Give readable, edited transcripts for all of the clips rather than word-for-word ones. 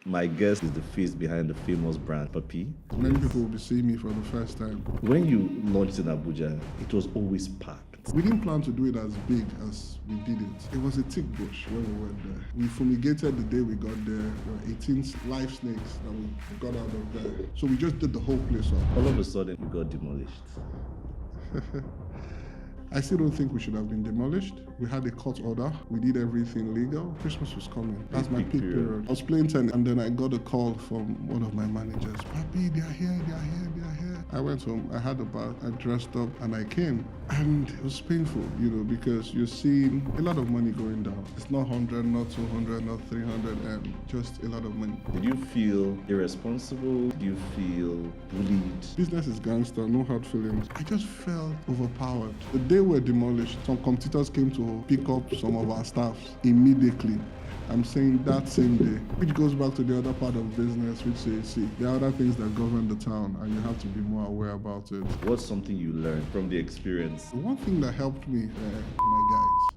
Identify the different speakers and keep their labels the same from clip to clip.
Speaker 1: My guest is the face behind the famous brand, Papi.
Speaker 2: Many people will be seeing me for the first time.
Speaker 1: When you launched in Abuja, it was always packed.
Speaker 2: We didn't plan to do it as big as we did it. It was a thick bush when we went there. We fumigated the day we got there. There were 18 live snakes that we got out of there. So we just did the whole place up.
Speaker 1: All of a sudden, you got demolished.
Speaker 2: I still don't think we should have been demolished. We had a court order. We did everything legal. Christmas was coming. That's my peak period. I was playing tennis and then I got a call from one of my managers. Papi, they are here. I went home, I had a bath, I dressed up and I came. And it was painful, because you're seeing a lot of money going down. It's not 100, not 200, not 300, and just a lot of money.
Speaker 1: Did you feel irresponsible? Did you feel bullied?
Speaker 2: Business is gangster, no hard feelings. I just felt overpowered. The day we were demolished, some competitors came to pick up some of our staffs immediately. I'm saying that same day, which goes back to the other part of business, which says, see, there are other things that govern the town and you have to be more aware about it.
Speaker 1: What's something you learned from the experience?
Speaker 2: The one thing that helped me, my guys.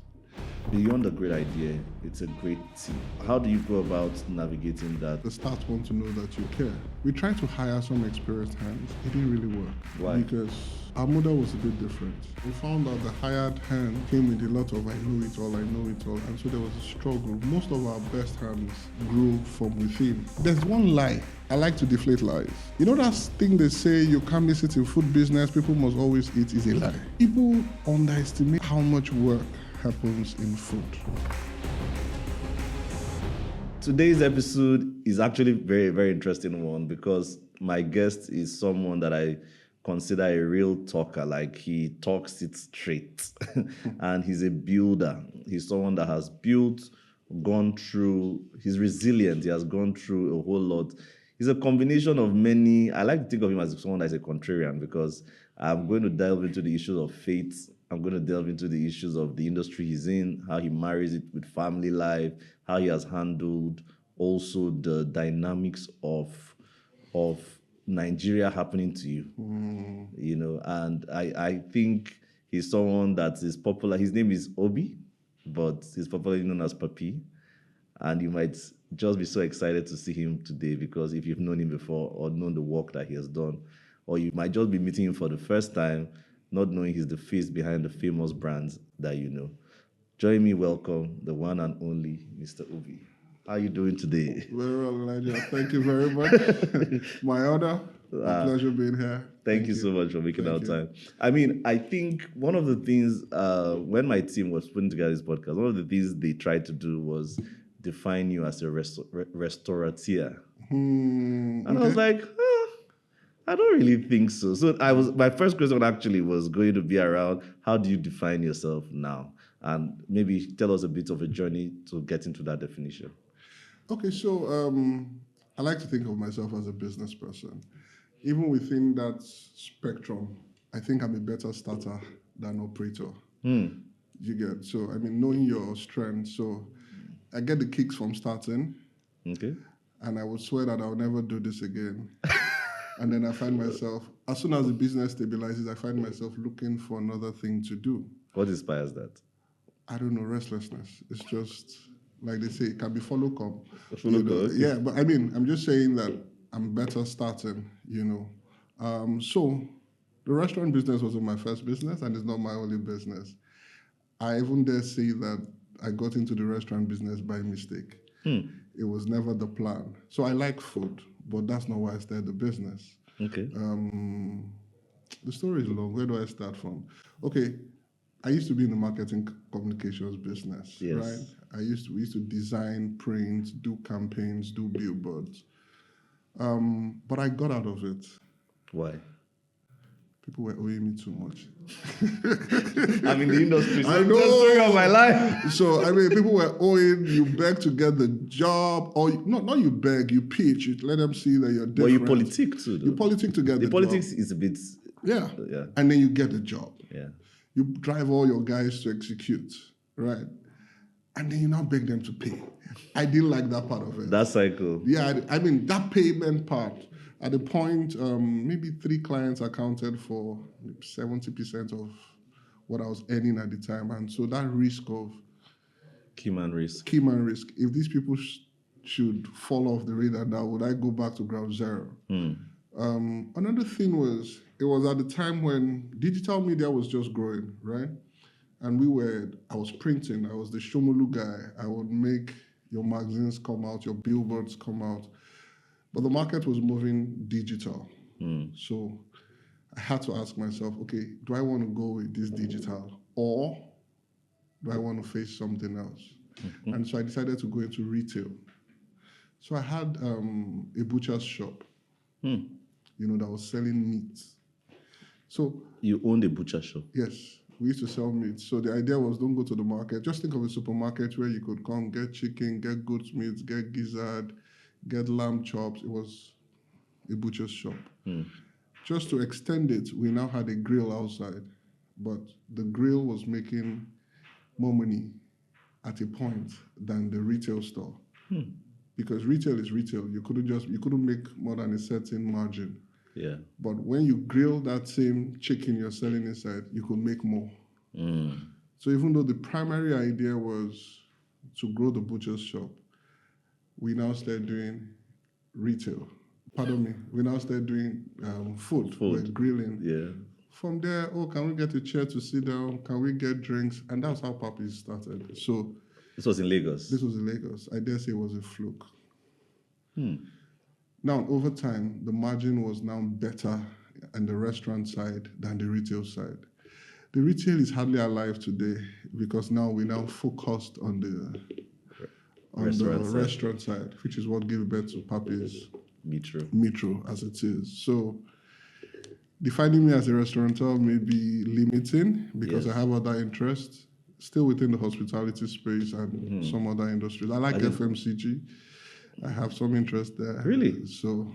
Speaker 1: Beyond a great idea, it's a great team. How do you go about navigating that?
Speaker 2: The staff want to know that you care. We tried to hire some experienced hands. It didn't really work.
Speaker 1: Why?
Speaker 2: Because our model was a bit different. We found out the hired hand came with a lot of I know it all, and so there was a struggle. Most of our best hands grew from within. There's one lie. I like to deflate lies. You know that thing they say, you can't miss it in food business, people must always eat, is a lie. People underestimate how much work happens in food.
Speaker 1: Today's episode is actually very, very interesting one because my guest is someone that I consider a real talker. Like, he talks it straight. And he's a builder. He's someone that has built, gone through, he's resilient. He has gone through a whole lot. He's a combination of many. I like to think of him as someone that's a contrarian because I'm going to delve into the issues of faith. I'm going to delve into the issues of the industry he's in, how he marries it with family life, how he has handled also the dynamics of Nigeria happening to you, and I think he's someone that is popular. His name is Obi, but he's popularly known as Papi, and you might just be so excited to see him today because if you've known him before or known the work that he has done, or you might just be meeting him for the first time, not knowing he's the face behind the famous brands that you know. Join me, welcome the one and only Mr. Obi. How are you doing today?
Speaker 2: Very well, Elijah. Thank you very much. My honor. A pleasure being here.
Speaker 1: Thank you so much for making our time. I mean, I think one of the things, when my team was putting together this podcast, one of the things they tried to do was define you as a restaurateur. And I was like, I don't really think so. So my first question actually was going to be around, how do you define yourself now? And maybe tell us a bit of a journey to get into that definition.
Speaker 2: Okay, so I like to think of myself as a business person. Even within that spectrum, I think I'm a better starter than operator. You get? So, knowing your strengths. So I get the kicks from starting.
Speaker 1: Okay.
Speaker 2: And I would swear that I'll never do this again. And then I find myself, as soon as the business stabilizes, I find myself looking for another thing to do.
Speaker 1: What inspires that?
Speaker 2: I don't know, restlessness. It's just, like they say, it can be follow come.
Speaker 1: Okay.
Speaker 2: Yeah, but I'm just saying that I'm better starting, So the restaurant business wasn't my first business and it's not my only business. I even dare say that I got into the restaurant business by mistake. It was never the plan. So I like food, but that's not why I started the business.
Speaker 1: Okay.
Speaker 2: The story is long. Where do I start from? Okay, I used to be in the marketing communications business,
Speaker 1: yes.
Speaker 2: Right? We used to design, print, do campaigns, do billboards. But I got out of it.
Speaker 1: Why?
Speaker 2: People were owing me too much.
Speaker 1: I'm in the industry, so
Speaker 2: I
Speaker 1: I'm
Speaker 2: know.
Speaker 1: the story of my life.
Speaker 2: So, people were owing, you beg to get the job, or not you beg, you pitch, you let them see that you're different.
Speaker 1: But you politic too, though.
Speaker 2: You politic to get the
Speaker 1: politics
Speaker 2: job.
Speaker 1: is a bit...
Speaker 2: Yeah. And then you get the job.
Speaker 1: Yeah.
Speaker 2: You drive all your guys to execute, right? And then you now beg them to pay. I didn't like that part of it.
Speaker 1: That cycle.
Speaker 2: Yeah, that payment part. At the point, maybe 3 clients accounted for 70% of what I was earning at the time. And so that risk of...
Speaker 1: Key man risk.
Speaker 2: If these people should fall off the radar now, would I go back to ground zero? Another thing was, it was at the time when digital media was just growing, right? And I was printing, I was the Shomolu guy. I would make your magazines come out, your billboards come out. But the market was moving digital. So I had to ask myself, okay, do I want to go with this digital, or do I want to face something else? And so I decided to go into retail. So I had a butcher's shop, that was selling meat. So
Speaker 1: you owned a butcher shop?
Speaker 2: Yes, we used to sell meat. So the idea was, don't go to the market. Just think of a supermarket where you could come, get chicken, get goat's meat, get gizzard, get lamb chops. It was a butcher's shop. Just to extend it, we now had a grill outside, but the grill was making more money at a point than the retail store. Because retail is retail. You couldn't make more than a certain margin.
Speaker 1: Yeah.
Speaker 2: But when you grill that same chicken you're selling inside, you could make more. So even though the primary idea was to grow the butcher's shop, we now started doing retail. Pardon me. We now started doing food. We're grilling.
Speaker 1: Yeah.
Speaker 2: From there, can we get a chair to sit down? Can we get drinks? And that's how Papiees started. So
Speaker 1: this was in Lagos?
Speaker 2: This was in Lagos. I dare say it was a fluke. Now, over time, the margin was now better on the restaurant side than the retail side. The retail is hardly alive today because now we focused on the restaurant side, which is what gave birth to Papiees Maetro as it is. So defining me as a restaurateur may be limiting because I have other interests, still within the hospitality space and some other industries. I like FMCG. I have some interest there.
Speaker 1: Really?
Speaker 2: So,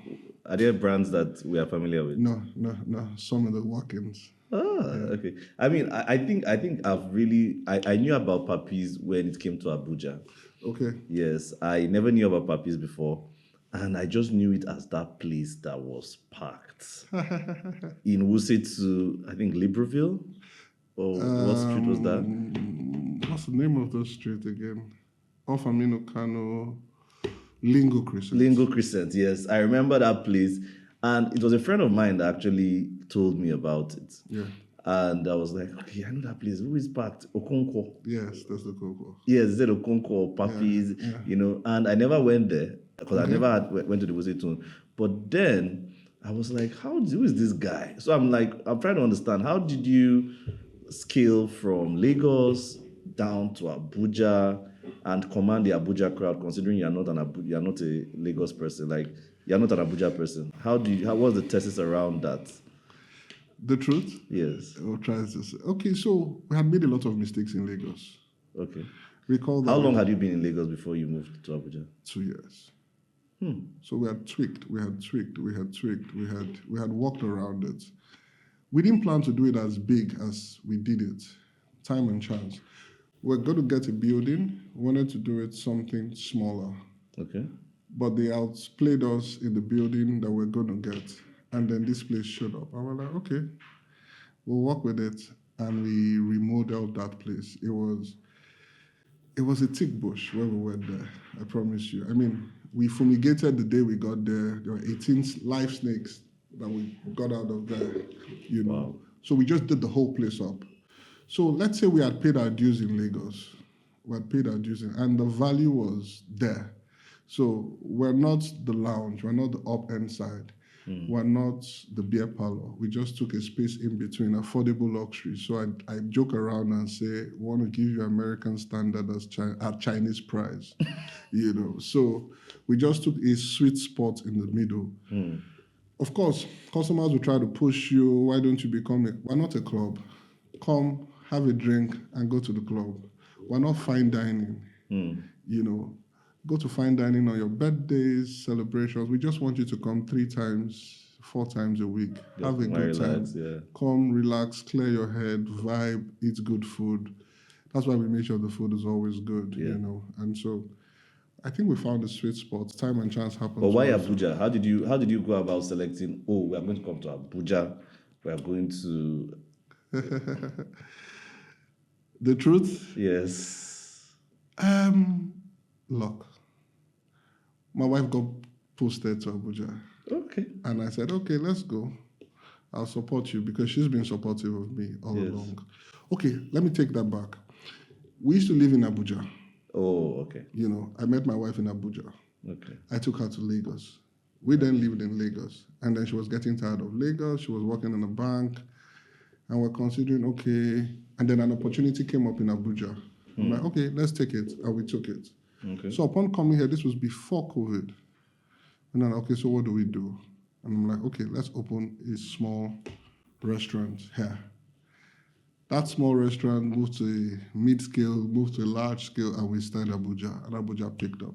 Speaker 1: are there brands that we are familiar with?
Speaker 2: No. Some of the walk-ins.
Speaker 1: Okay. I mean, I think I knew about Papiees when it came to Abuja.
Speaker 2: Okay.
Speaker 1: Yes, I never knew about Papiees before, and I just knew it as that place that was packed in Wuse to, I think, Libreville. Or what street was that?
Speaker 2: What's the name of the street again? Off Aminu Kano. Lingo Crescent,
Speaker 1: yes. I remember that place. And it was a friend of mine that actually told me about it.
Speaker 2: Yeah.
Speaker 1: And I was like, okay, I know that place. Who is packed? Okonkwo.
Speaker 2: Yes, that's the Okonkwo.
Speaker 1: Yes, is it Okonkwo or Papiees? Yeah. And I never went there because I never went to the Wuse Tune. But then I was like, who is this guy? So I'm trying to understand, how did you scale from Lagos down to Abuja and command the Abuja crowd, considering you're not a Lagos person, you're not an Abuja person? How was the thesis around that?
Speaker 2: The truth?
Speaker 1: Yes.
Speaker 2: Okay, so we had made a lot of mistakes in Lagos.
Speaker 1: Okay.
Speaker 2: Recall that.
Speaker 1: How long had you been in Lagos before you moved to Abuja?
Speaker 2: 2 years. So we had tweaked, we had walked around it. We didn't plan to do it as big as we did it. Time and chance. We're going to get a building. We wanted to do it something smaller.
Speaker 1: Okay.
Speaker 2: But they outplayed us in the building that we're going to get. And then this place showed up. I was like, okay, we'll work with it. And we remodeled that place. It was a thick bush where we went there, I promise you. I mean, we fumigated the day we got there. There were 18 live snakes that we got out of there,
Speaker 1: Wow.
Speaker 2: So we just did the whole place up. So let's say we had paid our dues in Lagos. And the value was there. So we're not the lounge, we're not the up-end side, we're not the beer parlor. We just took a space in between, affordable luxury. So I joke around and say, we want to give you American standard at Chinese price, So we just took a sweet spot in the middle. Of course, customers will try to push you, why don't you we're not a club. Come, have a drink, and go to the club. We're not fine dining, Go to fine dining on your birthdays, celebrations. We just want you to come 3 times, 4 times a week. Have a good time. Come, relax, clear your head, vibe, eat good food. That's why we make sure the food is always good, And so I think we found a sweet spot. Time and chance happens.
Speaker 1: But why Abuja? How did you go about selecting, we are going to come to Abuja, we are going to...
Speaker 2: The truth?
Speaker 1: Yes.
Speaker 2: Luck. My wife got posted to Abuja.
Speaker 1: Okay.
Speaker 2: And I said, okay, let's go. I'll support you because she's been supportive of me all along. Okay, let me take that back. We used to live in Abuja.
Speaker 1: Oh, okay.
Speaker 2: You know, I met my wife in Abuja.
Speaker 1: Okay.
Speaker 2: I took her to Lagos. We then lived in Lagos. And then she was getting tired of Lagos. She was working in a bank. And we're considering, okay. And then an opportunity came up in Abuja. I'm like, okay, let's take it. And we took it.
Speaker 1: Okay.
Speaker 2: So upon coming here, this was before COVID. And then, okay, so what do we do? And I'm like, okay, let's open a small restaurant here. That small restaurant moved to a mid-scale, moved to a large scale, and we started Abuja. And Abuja picked up.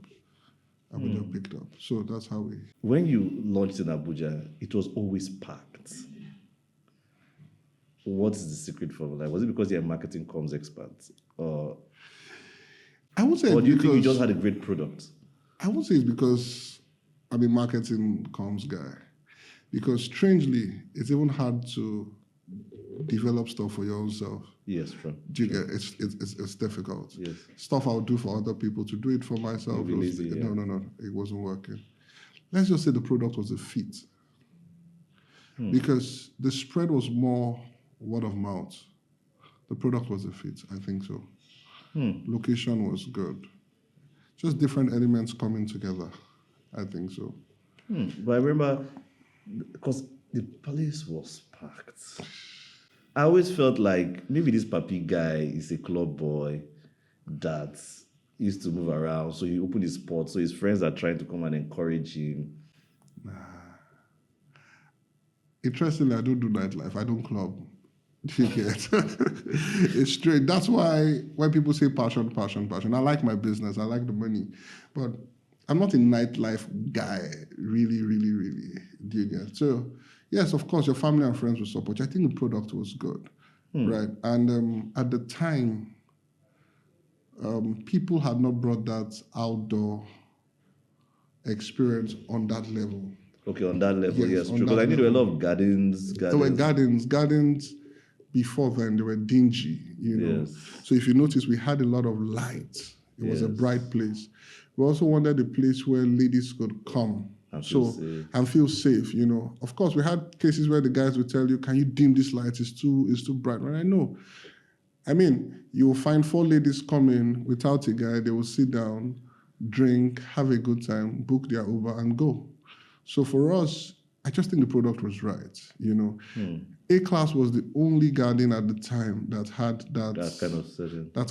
Speaker 2: Picked up. So that's how we...
Speaker 1: When you launched in Abuja, it was always packed. What is the secret formula? Was it because you're a marketing comms expert? Or
Speaker 2: I would say,
Speaker 1: or do you think you just had a great product?
Speaker 2: I would say it's because I'm a marketing comms guy. Because strangely, it's even hard to develop stuff for your own self.
Speaker 1: Yes, true.
Speaker 2: Do you get it's difficult.
Speaker 1: Yes.
Speaker 2: Stuff I would do for other people, to do it for myself.
Speaker 1: No,
Speaker 2: it wasn't working. Let's just say the product was a fit. Because the spread was more word of mouth. The product was a fit, I think so. Location was good. Just different elements coming together, I think so.
Speaker 1: But I remember, because the place was packed. I always felt like maybe this Papi guy is a club boy that used to move around. So he opened his spot. So his friends are trying to come and encourage him.
Speaker 2: Interestingly, I don't do nightlife. I don't club. You get? It's straight. That's why when people say passion, I like my business. I like the money. But I'm not a nightlife guy, really. Do you get? So, yes, of course, your family and friends will support you. I think the product was good, right? And at the time, people had not brought that outdoor experience on that level.
Speaker 1: Okay, on that level, yes, true.
Speaker 2: on
Speaker 1: Because
Speaker 2: that
Speaker 1: I knew there were a
Speaker 2: level.
Speaker 1: lot of gardens.
Speaker 2: There were gardens. Before then, they were dingy, you know.
Speaker 1: Yes.
Speaker 2: So if you notice, we had a lot of light. It was a bright place. We also wanted a place where ladies could come
Speaker 1: And feel safe.
Speaker 2: you know. Of course, we had cases where the guys would tell you, "Can you dim this light? It's too bright." And I know. I mean, you will find 4 ladies coming without a guy. They will sit down, drink, have a good time, book their Uber, and go. So for us, I just think the product was right, you know. A-Class was the only garden at the time that had that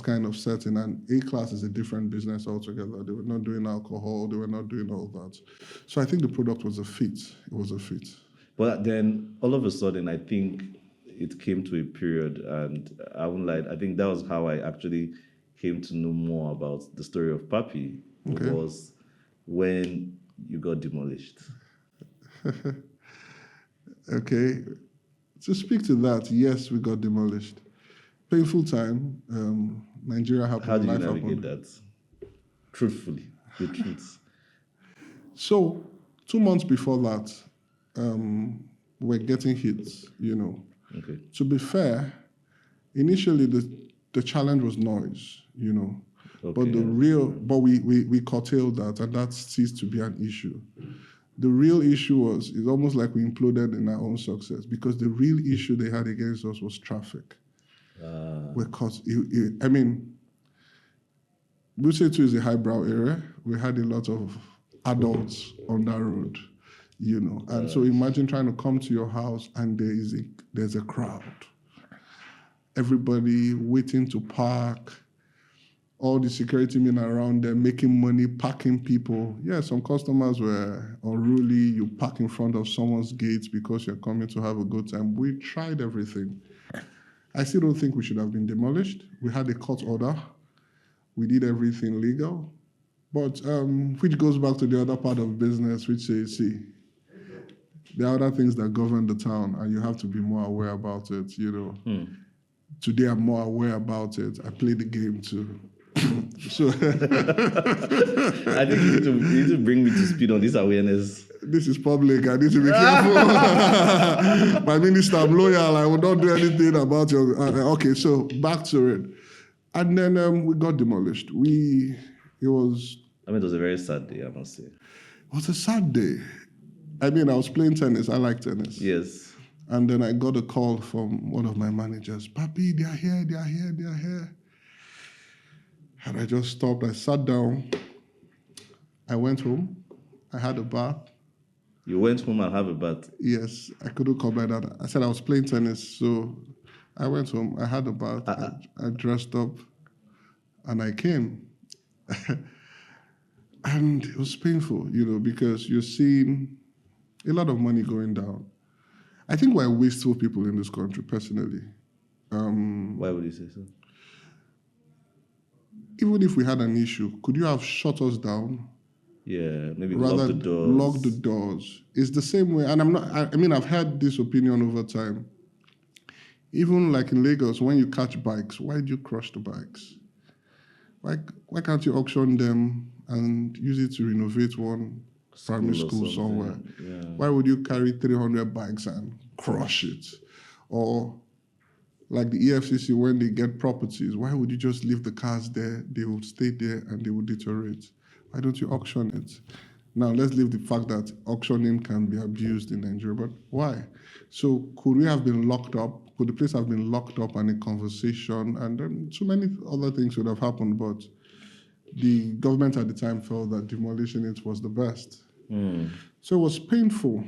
Speaker 2: kind of setting. And A-Class is a different business altogether. They were not doing alcohol. They were not doing all that. So I think the product was a fit. It was a fit.
Speaker 1: But then all of a sudden, I think it came to a period, and I won't lie, I think that was how I actually came to know more about the story of Papi.
Speaker 2: Okay.
Speaker 1: Was when you got demolished.
Speaker 2: Okay. To speak to that, yes, we got demolished. Painful time. Nigeria happened.
Speaker 1: How did you
Speaker 2: life
Speaker 1: navigate
Speaker 2: happened.
Speaker 1: that? Truthfully, the truth.
Speaker 2: So 2 months before that, we're getting hits, you know.
Speaker 1: Okay.
Speaker 2: To be fair, initially the challenge was noise, you know.
Speaker 1: Okay,
Speaker 2: But we curtailed that, and that ceased to be an issue. The real issue it's almost like we imploded in our own success, because the real issue they had against us was traffic. Because, I mean, Wuse 2 is a highbrow area. We had a lot of adults on that road, you know. And so imagine trying to come to your house and there's a crowd. Everybody waiting to park, all the security men around them making money, parking people. Yeah, some customers were unruly. You park in front of someone's gates because you're coming to have a good time. We tried everything. I still don't think we should have been demolished. We had a court order. We did everything legal. But which goes back to the other part of business, which says, see, there are other things that govern the town, and you have to be more aware about it, you know. Today I'm more aware about it. I play the game too. So
Speaker 1: I think you need to bring me to speed on this awareness.
Speaker 2: This is public. I need to be careful. My minister, I'm loyal. I will not do anything about your... okay, so back to it. And then we got demolished. It was...
Speaker 1: I mean, it was a very sad day, I must say.
Speaker 2: was a sad day. I mean, I was playing tennis. I like tennis.
Speaker 1: Yes.
Speaker 2: And then I got a call from one of my managers. Papi, they are here, they are here, they are here. And I just stopped. I sat down. I went home. I had a bath.
Speaker 1: You went home and have a bath?
Speaker 2: Yes, I couldn't come by that. I said I was playing tennis, so I went home. I had a bath. I dressed up, and I came. And it was painful, because you're seeing a lot of money going down. I think we're wasteful people in this country, personally.
Speaker 1: Why would you say so?
Speaker 2: Even if we had an issue, could you have shut us down?
Speaker 1: Yeah, maybe
Speaker 2: Rather
Speaker 1: lock the doors.
Speaker 2: lock the doors. It's the same way, and I've had this opinion over time. Even like in Lagos, when you catch bikes, why do you crush the bikes? Why can't you auction them and use it to renovate one primary school somewhere?
Speaker 1: Yeah.
Speaker 2: Why would you carry 300 bikes and crush it? Or like the EFCC, when they get properties, why would you just leave the cars there? They would stay there and they would deteriorate. Why don't you auction it? Now, let's leave the fact that auctioning can be abused in Nigeria, but why? So could we have been locked up? Could the place have been locked up and a conversation? And then so many other things would have happened, but the government at the time felt that demolishing it was the best. So it was painful.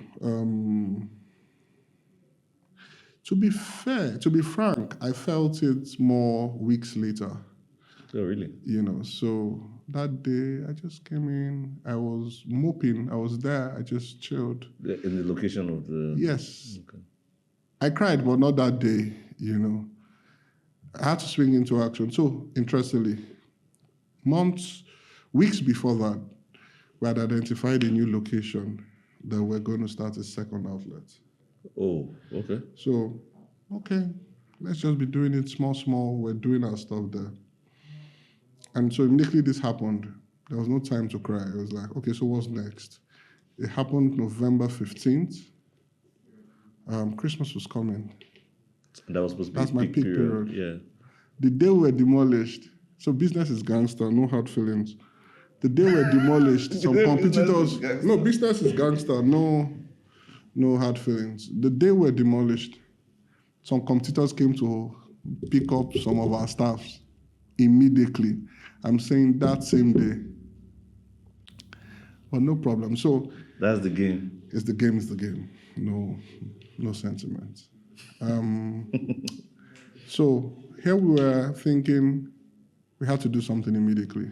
Speaker 2: To be frank, I felt it more weeks later.
Speaker 1: Oh, really?
Speaker 2: So that day I just came in, I was moping, I was there, I just chilled.
Speaker 1: In the location of the...
Speaker 2: Yes.
Speaker 1: Okay.
Speaker 2: I cried, but not that day, I had to swing into action. So, interestingly, weeks before that, we had identified a new location that we're going to start a second outlet.
Speaker 1: Oh, okay.
Speaker 2: So, let's just be doing it small. We're doing our stuff there. And so immediately this happened. There was no time to cry. It was like, okay, so what's next? It happened November 15th. Christmas was coming.
Speaker 1: And that was supposed to be
Speaker 2: That's my peak period.
Speaker 1: Yeah.
Speaker 2: The day we were demolished, so business is gangster, no hard feelings. The day we were demolished, some competitors... No, business is gangster, no hard feelings. The day we were demolished, some competitors came to pick up some of our staffs immediately. I'm saying that same day. But no problem. So
Speaker 1: that's the game.
Speaker 2: It's the game. No sentiments. So here we were thinking we had to do something immediately.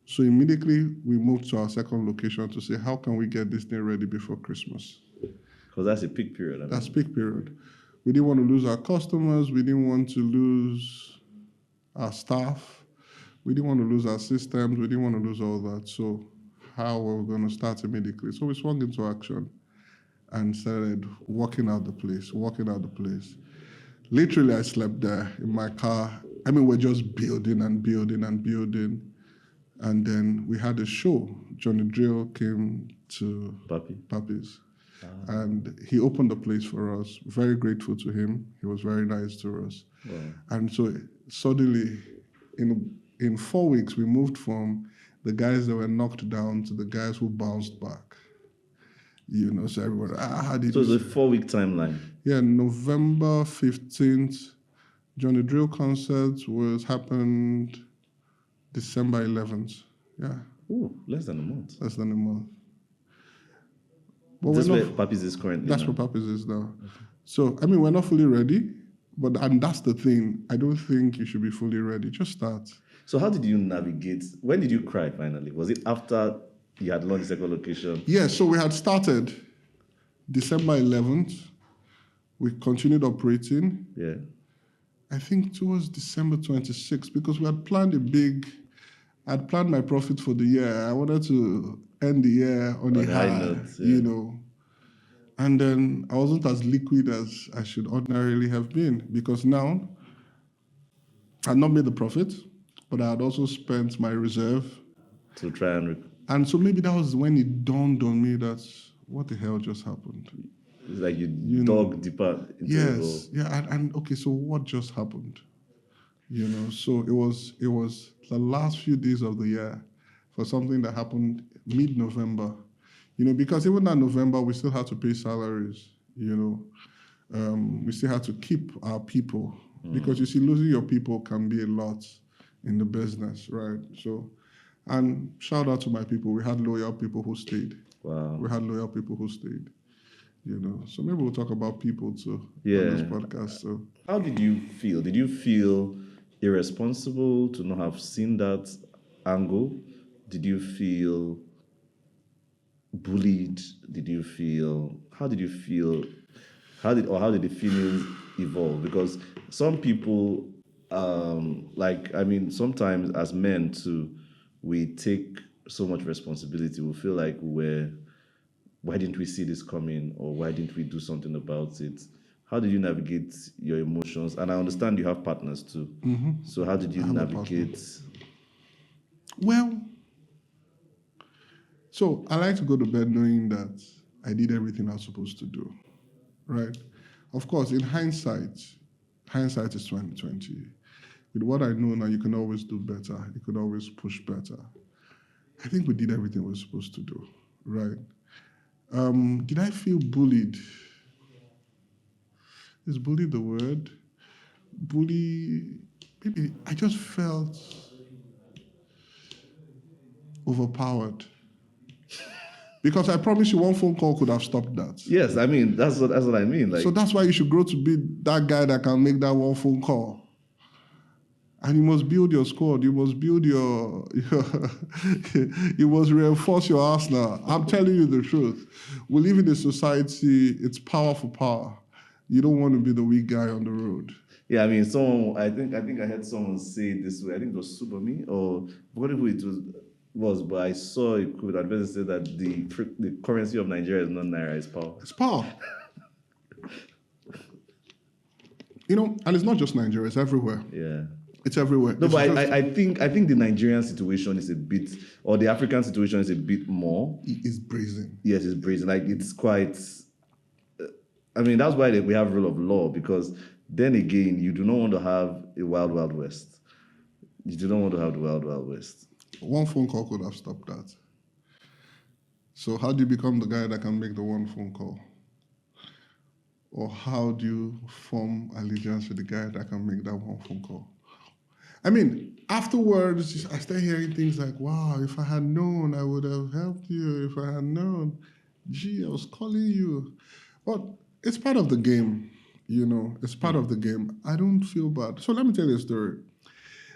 Speaker 2: So immediately we moved to our second location to say, how can we get this thing ready before Christmas?
Speaker 1: Because that's a peak period.
Speaker 2: That's peak period. We didn't want to lose our customers. We didn't want to lose our staff. We didn't want to lose our systems. We didn't want to lose all that. So how were we going to start immediately? So we swung into action and started walking out the place. Literally, I slept there in my car. We're just building. And then we had a show. Johnny Drill came to Papiees. And he opened the place for us. Very grateful to him. He was very nice to us.
Speaker 1: Wow. And
Speaker 2: so suddenly, in 4 weeks, we moved from the guys that were knocked down to the guys who bounced back. So everyone, how did
Speaker 1: So it's a 4-week timeline.
Speaker 2: Yeah, November 15th, Johnny Drill concert happened December 11th. Yeah.
Speaker 1: Ooh, less than a month.
Speaker 2: But
Speaker 1: that's where Papiees is currently.
Speaker 2: That's where Papiees is now. Okay. So, we're not fully ready, and that's the thing. I don't think you should be fully ready. Just start.
Speaker 1: So how did you navigate? When did you cry finally? Was it after you had launched the second location?
Speaker 2: Yeah, so we had started December 11th. We continued operating.
Speaker 1: Yeah.
Speaker 2: I think towards December 26th, because we had planned I'd planned my profit for the year. I wanted to end the year on a high note, yeah. And then I wasn't as liquid as I should ordinarily have been, because now I had not made the profit, but I had also spent my reserve
Speaker 1: to try
Speaker 2: and so maybe that was when it dawned on me that what the hell just happened.
Speaker 1: It's like you dug deeper into
Speaker 2: Yes, yeah, and okay, so what just happened? So it was the last few days of the year. for something that happened mid-November. Because even that November, we still had to pay salaries, we still had to keep our people because you see, losing your people can be a lot in the business, right? So, and shout out to my people. We had loyal people who stayed.
Speaker 1: Wow.
Speaker 2: We had loyal people who stayed. So maybe we'll talk about people too on this podcast. So,
Speaker 1: how did you feel? Did you feel irresponsible to not have seen that angle? Did you feel bullied? How did you feel? How did the feelings evolve? Because some people, sometimes as men too, we take so much responsibility. We feel like why didn't we see this coming, or why didn't we do something about it? How did you navigate your emotions? And I understand you have partners too. So how did you navigate?
Speaker 2: Well, so I like to go to bed knowing that I did everything I was supposed to do, right? Of course, in hindsight is 2020. With what I know now, you can always do better. You can always push better. I think we did everything we were supposed to do, right? Did I feel bullied? Is bully the word? Maybe I just felt overpowered. Because I promise you, one phone call could have stopped that.
Speaker 1: Yes, I mean, that's what I mean.
Speaker 2: So that's why you should grow to be that guy that can make that one phone call. And you must build your squad. You must build you must reinforce your arsenal. I'm telling you the truth. We live in a society, it's power for power. You don't want to be the weak guy on the road.
Speaker 1: Yeah, I mean, I think I heard someone say it this way. I think it was Subami, or what who it was, but I saw a quote that said that the currency of Nigeria is not naira, it's power.
Speaker 2: It's power. And it's not just Nigeria, it's everywhere.
Speaker 1: Yeah.
Speaker 2: It's everywhere.
Speaker 1: No, but I think the Nigerian situation is a bit, or the African situation is a bit more.
Speaker 2: It's brazen.
Speaker 1: Yes, it's brazen. Like, it's quite. That's why we have rule of law, because then again, you do not want to have a wild, wild west. You do not want to have the wild, wild west.
Speaker 2: One phone call could have stopped that. So how do you become the guy that can make the one phone call? Or how do you form allegiance with the guy that can make that one phone call? Afterwards, I started hearing things like, wow, if I had known, I would have helped you. If I had known, I was calling you. But it's part of the game, It's part of the game. I don't feel bad. So let me tell you a story.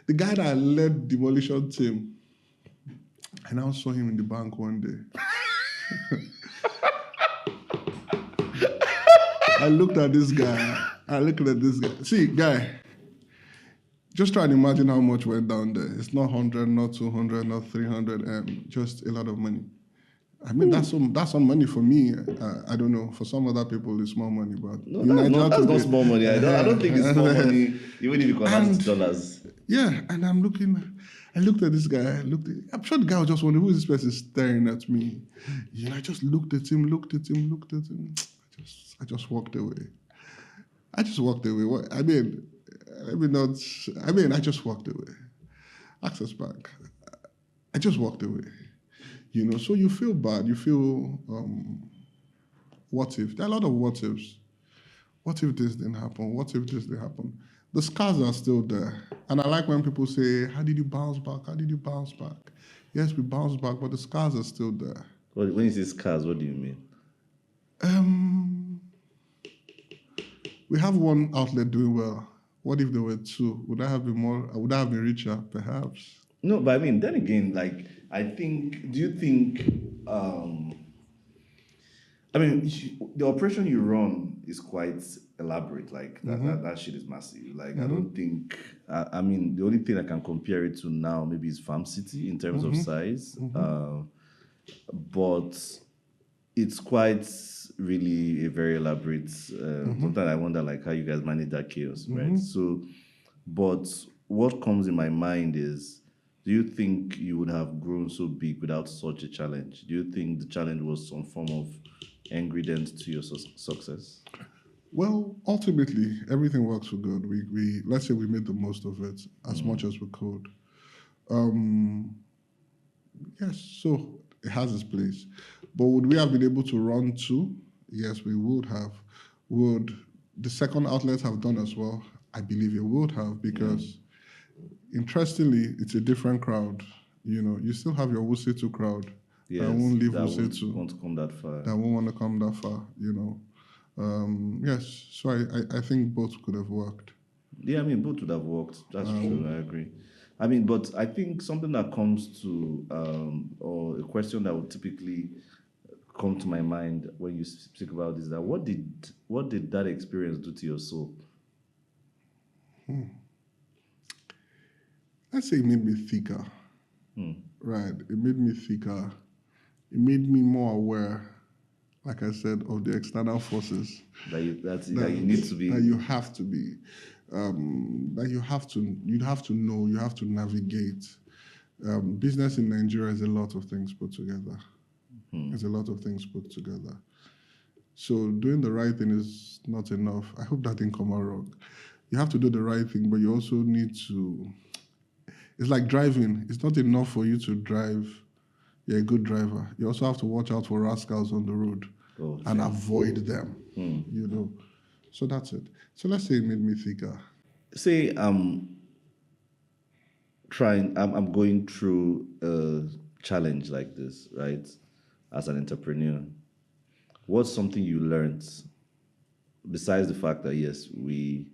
Speaker 2: The guy that led Demolition team, I now saw him in the bank one day. I looked at this guy. See, guy, just try and imagine how much went down there. It's not 100, not 200, not 300, just a lot of money. That's some money for me. I don't know. For some other people, it's small money, but
Speaker 1: no, that's not small money. I don't think it's small money, even if you convert it to dollars.
Speaker 2: Yeah, and I looked at this guy. I'm sure the guy was just wondering, who is this person staring at me? I just looked at him. I just walked away. I just walked away. I just walked away. Access Bank. I just walked away. So you feel bad. You feel, what if? There are a lot of what ifs. What if this didn't happen? What if this didn't happen? The scars are still there. And I like when people say, how did you bounce back? How did you bounce back? Yes, we bounced back, but the scars are still there.
Speaker 1: When you say scars, what do you mean?
Speaker 2: We have one outlet doing well. What if there were two? Would I have been richer? Perhaps.
Speaker 1: No, but then again, do you think, the operation you run is quite elaborate. That shit is massive. I don't think, the only thing I can compare it to now maybe is Farm City in terms of size. But it's quite really a very elaborate, sometimes I wonder how you guys manage that chaos, right? So, but what comes in my mind is, do you think you would have grown so big without such a challenge? Do you think the challenge was some form of ingredient to your success?
Speaker 2: Well, ultimately, everything works for good. We let's say we made the most of it as much as we could. Yes, so it has its place. But would we have been able to run two? Yes, we would have. Would the second outlet have done as well? I believe it would have, because interestingly, it's a different crowd. You still have your Wusetu crowd that
Speaker 1: Yes,
Speaker 2: won't leave
Speaker 1: that won't
Speaker 2: Wusetu,
Speaker 1: want to come that far.
Speaker 2: that won't want to come that far. Yes, so I think both could have worked.
Speaker 1: Yeah, I mean, both would have worked. That's true. I agree. I mean, but I think something that comes to, or a question that would typically come to my mind when you speak about this, that what did that experience do to your soul?
Speaker 2: Let's say it made me thicker. Right. It made me thicker. It made me more aware, like I said, of the external forces
Speaker 1: That you need to be.
Speaker 2: that you have to be, that you'd have to know, you have to navigate. Business in Nigeria is a lot of things put together. It's a lot of things put together. So doing the right thing is not enough. I hope that didn't come out wrong. You have to do the right thing, but you also need to. It's like driving. It's not enough for you to drive. You're a good driver. You also have to watch out for rascals on the road and avoid them. So that's it. So let's say it made me thicker.
Speaker 1: Say I'm going through a challenge like this, right? As an entrepreneur, what's something you learned besides the fact that yes, we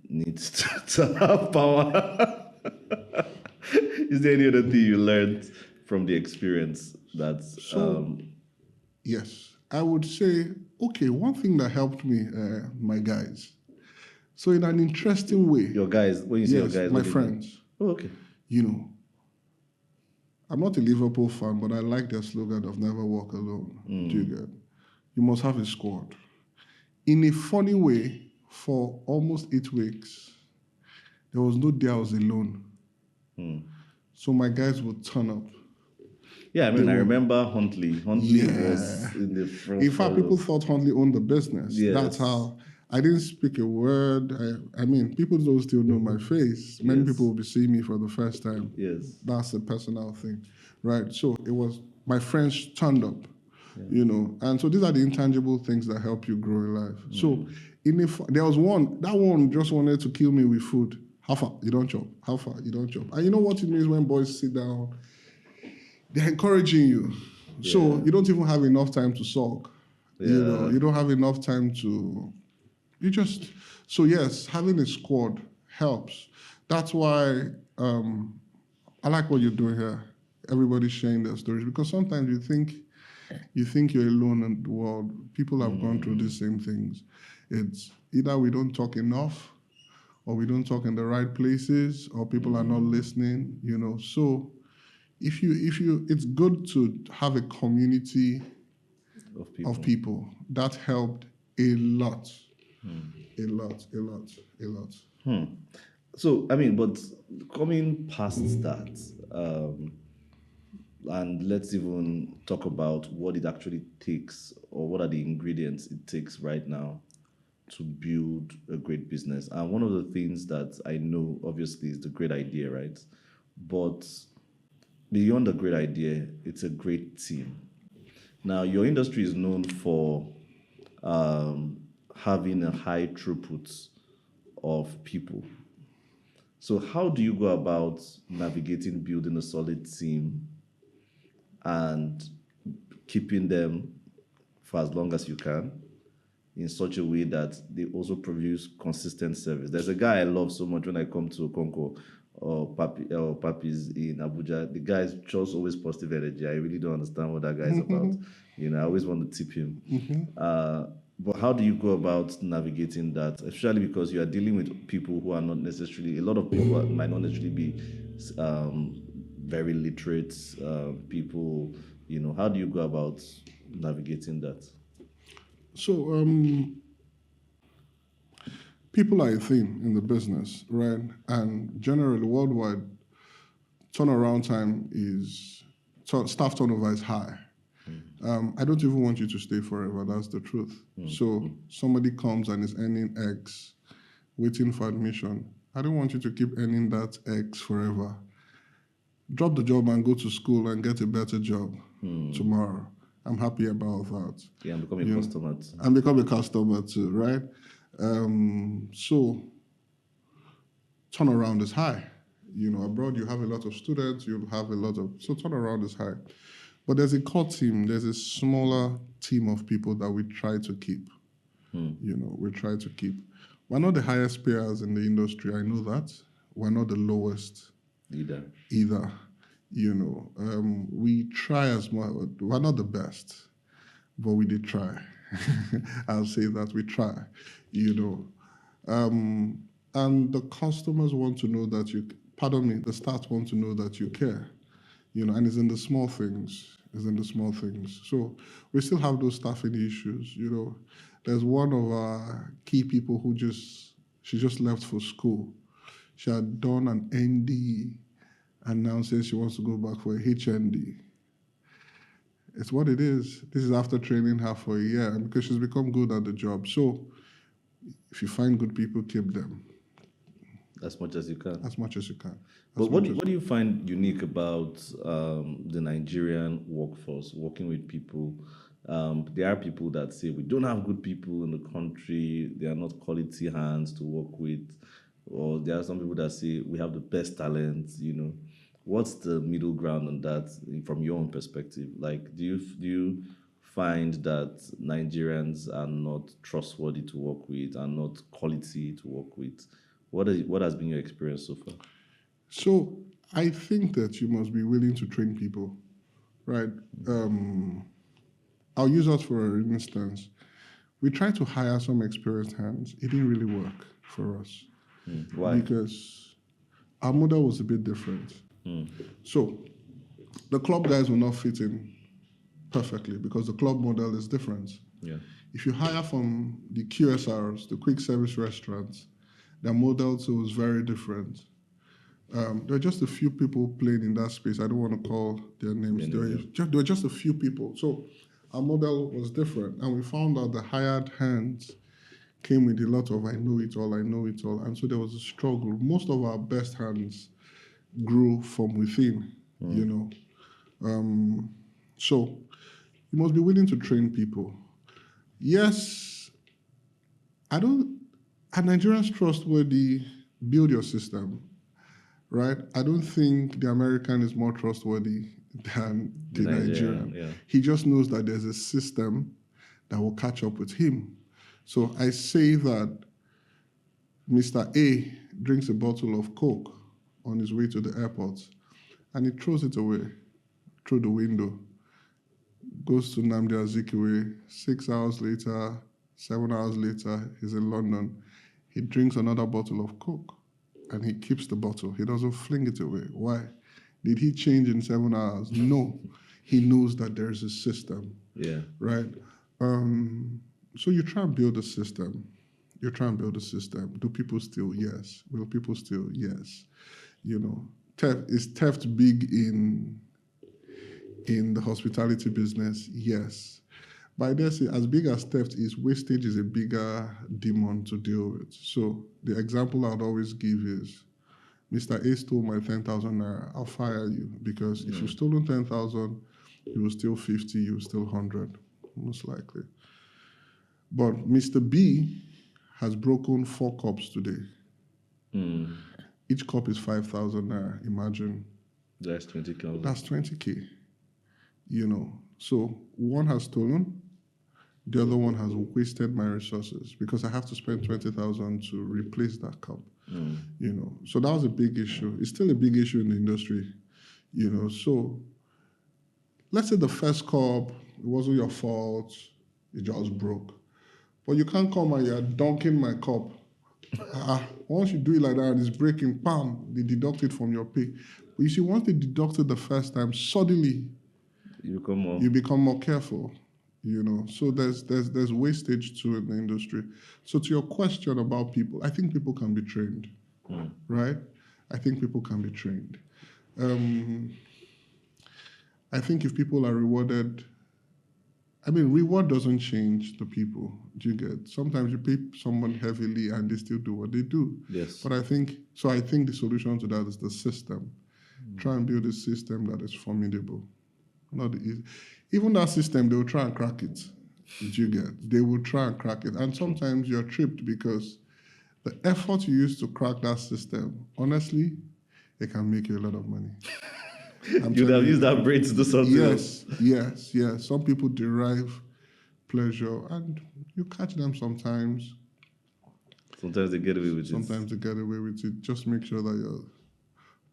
Speaker 1: need to have power? Is there any other thing you learned from the experience that's
Speaker 2: Yes, I would say, okay, one thing that helped me, my guys. So in an interesting way,
Speaker 1: your guys? When you say your
Speaker 2: yes,
Speaker 1: guys,
Speaker 2: my
Speaker 1: what do you mean?
Speaker 2: friends,
Speaker 1: Oh, okay.
Speaker 2: I'm not a Liverpool fan, but I like their slogan of never walk alone. Do you get? You must have a squad. In a funny way, for almost 8 weeks, there was no day I was alone. So my guys would turn up.
Speaker 1: Yeah, I mean, I remember Huntley. Huntley was in the front.
Speaker 2: In fact, people thought Huntley owned the business.
Speaker 1: Yes.
Speaker 2: That's how. I didn't speak a word. I mean, people don't still know my face. Many people will be seeing me for the first time.
Speaker 1: Yes.
Speaker 2: That's a personal thing, right? So it was my friends turned up, and so these are the intangible things that help you grow in life. So there was that one just wanted to kill me with food. How far? You don't chop. How far? You don't chop. And you know what it means when boys sit down? They're encouraging you. So you don't even have enough time to sulk. You don't have enough time to. So yes, having a squad helps. That's why I like what you're doing here. Everybody's sharing their stories, because sometimes you think you're alone in the world. People have gone through the same things. It's either we don't talk enough, or we don't talk in the right places, or people are not listening. So if you, it's good to have a community of people. That helped a lot. A lot.
Speaker 1: So, I mean, but coming past that, and let's even talk about what it actually takes, or what are the ingredients it takes right now to build a great business. And one of the things that I know, obviously, is the great idea, right? But beyond the great idea, it's a great team. Now, your industry is known for having a high throughput of people. So how do you go about navigating building a solid team and keeping them for as long as you can in such a way that they also produce consistent service? There's a guy I love so much when I come to Okonko or Papiees in Abuja. The guy's just always positive energy. I really don't understand what that guy's about. I always want to tip him. But how do you go about navigating that, especially because you are dealing with people who are not necessarily, a lot of people might not necessarily be very literate people. How do you go about navigating that?
Speaker 2: So people are a thing in the business, right? And generally worldwide, turnaround time staff turnover is high. I don't even want you to stay forever. That's the truth. So somebody comes and is earning X, waiting for admission. I don't want you to keep earning that X forever. drop the job and go to school and get a better job tomorrow. I'm happy about that.
Speaker 1: Yeah, and become a customer too.
Speaker 2: And become a customer too, right? So turnaround is high. Abroad you have a lot of students, you have a lot of, so turnaround is high. But there's a core team, there's a smaller team of people that we try to keep. We try to keep. We're not the highest payers in the industry, I know that. We're not the lowest
Speaker 1: Either.
Speaker 2: We try as much. We're not the best, but we did try. I'll say that we try, and the customers want to know that the staff want to know that you care, and it's in the small things. So we still have those staffing issues, There's one of our key people she just left for school. She had done an ND and now says she wants to go back for a HND. It's what it is. This is after training her for a year, and because she's become good at the job. So if you find good people, keep them.
Speaker 1: As much as you can.
Speaker 2: As much as you can.
Speaker 1: But what do you find unique about the Nigerian workforce, working with people? There are people that say we don't have good people in the country, they are not quality hands to work with. Or there are some people that say we have the best talent, What's the middle ground on that from your own perspective? Like, do you find that Nigerians are not trustworthy to work with, are not quality to work with? What has been your experience so far?
Speaker 2: So I think that you must be willing to train people, right? I'll use us for an instance. We tried to hire some experienced hands. It didn't really work for us.
Speaker 1: Why?
Speaker 2: Because our model was a bit different. So the club guys will not fit in perfectly because the club model is different.
Speaker 1: Yeah.
Speaker 2: If you hire from the QSRs, the quick service restaurants, their model too is very different. There are just a few people playing in that space. I don't want to call their names. There were just a few people. So our model was different. And we found out the hired hands came with a lot of I know it all. And so there was a struggle. Most of our best hands grew from within, So you must be willing to train people. Yes, are Nigerians trustworthy? Build your system, right? I don't think the American is more trustworthy than the Nigerian.
Speaker 1: Yeah.
Speaker 2: He just knows that there's a system that will catch up with him. So I say that Mr. A drinks a bottle of Coke on his way to the airport and he throws it away through the window, goes to Nnamdi Azikiwe. 6 hours later, 7 hours later, he's in London. He drinks another bottle of Coke and he keeps the bottle. He doesn't fling it away. Why? Did he change in 7 hours? No. He knows that there's a system.
Speaker 1: Yeah. Right?
Speaker 2: So you try and build a system. Do people steal? Yes. Will people steal? Yes. Is theft big in the hospitality business? Yes. But I dare say, as big as theft is, wastage is a bigger demon to deal with. So the example I'd always give is, Mr. A stole my 10,000 naira, I'll fire you. Because if you've stolen 10,000, you will steal 50, you will steal 100, most likely. But Mr. B has broken 4 cups today. Each cup is 5,000 naira. Imagine.
Speaker 1: That's 20,000.
Speaker 2: That's 20K. So one has stolen, the other one has wasted my resources because I have to spend 20,000 to replace that cup. So that was a big issue. It's still a big issue in the industry. So let's say the first cup, it wasn't your fault, it just broke. But you can't come and you're dunking my cup. Once you do it like that and it's breaking, bam, they deduct it from your pay. But you see, once they deduct it the first time, suddenly you become more careful. So there's wastage too in the industry. So to your question about people, I think people can be trained, right? I think people can be trained. I think if people are rewarded, reward doesn't change the people. Do you get? Sometimes you pay someone heavily and they still do what they do.
Speaker 1: Yes.
Speaker 2: But I think the solution to that is the system. Try and build a system that is formidable. Not easy. Even that system, they will try and crack it. Did you get? They will try and crack it. And sometimes you're tripped because the effort you use to crack that system, honestly, it can make you a lot of money.
Speaker 1: You'd have used that brain to do something else.
Speaker 2: Yes. Some people derive pleasure, and you catch them sometimes.
Speaker 1: Sometimes they get away with it.
Speaker 2: Sometimes they get away with it. Just make sure that your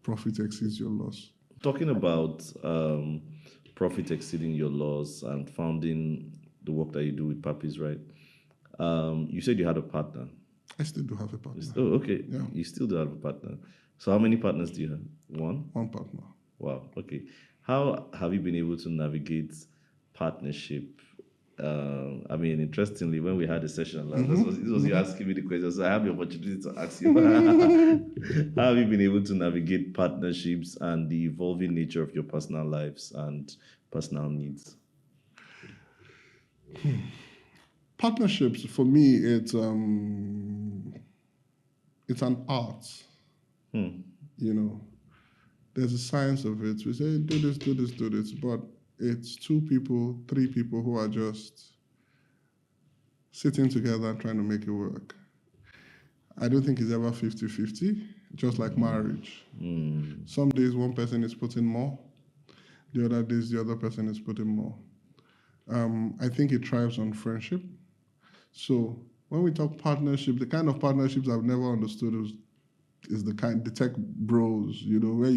Speaker 2: profit exceeds your loss.
Speaker 1: Talking about profit exceeding your loss and founding the work that you do with Papiees, right? You said you had a partner.
Speaker 2: I still do have a partner.
Speaker 1: Oh, okay.
Speaker 2: Yeah.
Speaker 1: You still do have a partner. So how many partners do you have? One?
Speaker 2: One partner.
Speaker 1: Wow. Okay. How have you been able to navigate partnership? I mean, interestingly, when we had a session last, this was you asking me the question, so I have the opportunity to ask you. How have you been able to navigate partnerships and the evolving nature of your personal lives and personal needs?
Speaker 2: Partnerships, for me, it's an art. You know, there's a science of it. We say, do this, but it's 2 people, 3 people who are just sitting together and trying to make it work. I don't think it's ever 50-50, just like marriage. Some days one person is putting more, the other days the other person is putting more. I think it thrives on friendship. So when we talk partnership, the kind of partnerships I've never understood is the tech bros, you know, where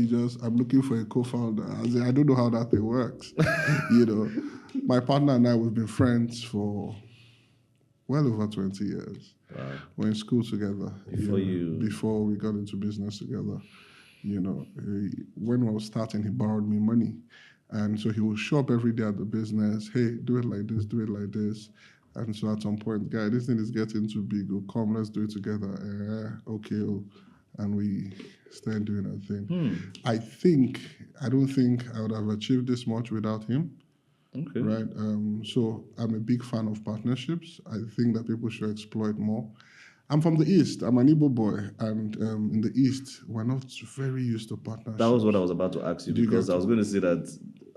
Speaker 2: I'm looking for a co-founder. I don't know how that thing works. You know, my partner and I, we've been friends for well over 20 years.
Speaker 1: Wow.
Speaker 2: We're in school together.
Speaker 1: Before
Speaker 2: we got into business together. You know, when I was starting, he borrowed me money. And so he would show up every day at the business. Hey, do it like this, do it like this. And so at some point, guy, this thing is getting too big. Oh, come, let's do it together. Okay. And we started doing our thing. I don't think I would have achieved this much without him.
Speaker 1: Okay.
Speaker 2: Right? So I'm a big fan of partnerships. I think that people should exploit more. I'm from the East. I'm an Igbo boy. And in the East, we're not very used to partnerships.
Speaker 1: That was what I was about to ask you, because I was going to say that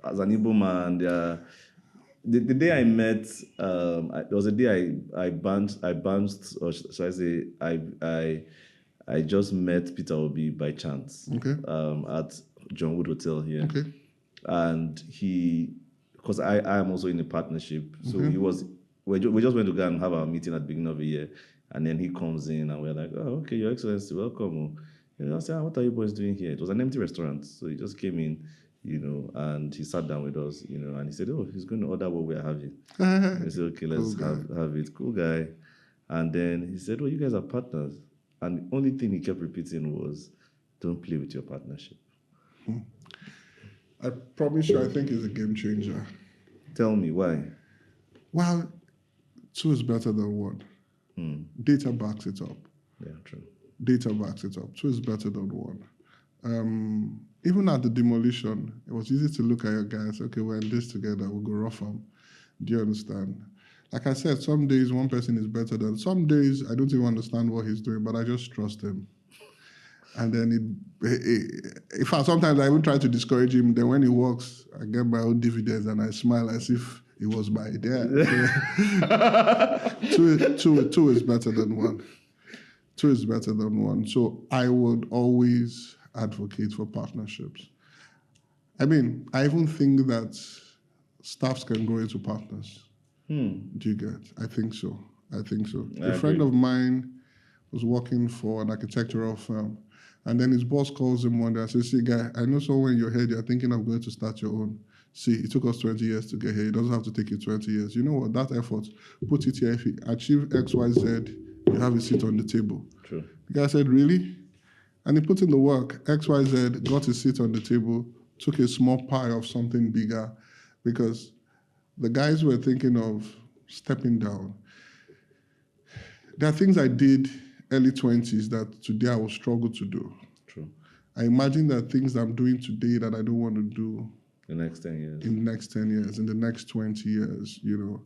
Speaker 1: as an Igbo man, the day I met, there was a day I bounced, or should I say, I just met Peter Obi by chance.
Speaker 2: Okay.
Speaker 1: At John Wood Hotel here.
Speaker 2: Okay.
Speaker 1: And because I am also in a partnership, so we just went to go and have our meeting at the beginning of the year, and then he comes in and we're like, oh, okay, Your Excellency, welcome. And I said, what are you boys doing here? It was an empty restaurant, so he just came in, you know, and he sat down with us, you know, and he said, oh, he's going to order what we're having. I said, okay, let's have it. Cool guy. And then he said, oh, you guys are partners. And the only thing he kept repeating was, don't play with your partnership.
Speaker 2: I promise you, I think it's a game changer.
Speaker 1: Tell me why.
Speaker 2: Well, 2 is better than 1. Data backs it up.
Speaker 1: Yeah, true.
Speaker 2: Data backs it up. 2 is better than 1. Even at the demolition, it was easy to look at your guys. Okay, we're in this together. We'll go rough them. Do you understand? Like I said, some days one person is better than some days. I don't even understand what he's doing, but I just trust him. And then in fact, sometimes I even try to discourage him. Then when he walks, I get my own dividends and I smile as if it was my dad. Two is better than 1. 2 is better than 1. So I would always advocate for partnerships. I mean, I even think that staffs can grow into partners. Do you get? I think so. A friend of mine was working for an architectural firm, and then his boss calls him one day and says, see, guy, I know somewhere in your head you're thinking of going to start your own. See, it took us 20 years to get here. It doesn't have to take you 20 years. You know what? That effort, put it here. If you achieve X, Y, Z, you have a seat on the table.
Speaker 1: True.
Speaker 2: The guy said, really? And he put in the work. X, Y, Z, got his seat on the table, took a small pie of something bigger, because the guys were thinking of stepping down. There are things I did early 20s that today I will struggle to do.
Speaker 1: True.
Speaker 2: I imagine that things I'm doing today that I don't want to do
Speaker 1: in the next 10 years.
Speaker 2: In the next 10 years, in the next 20 years, you know.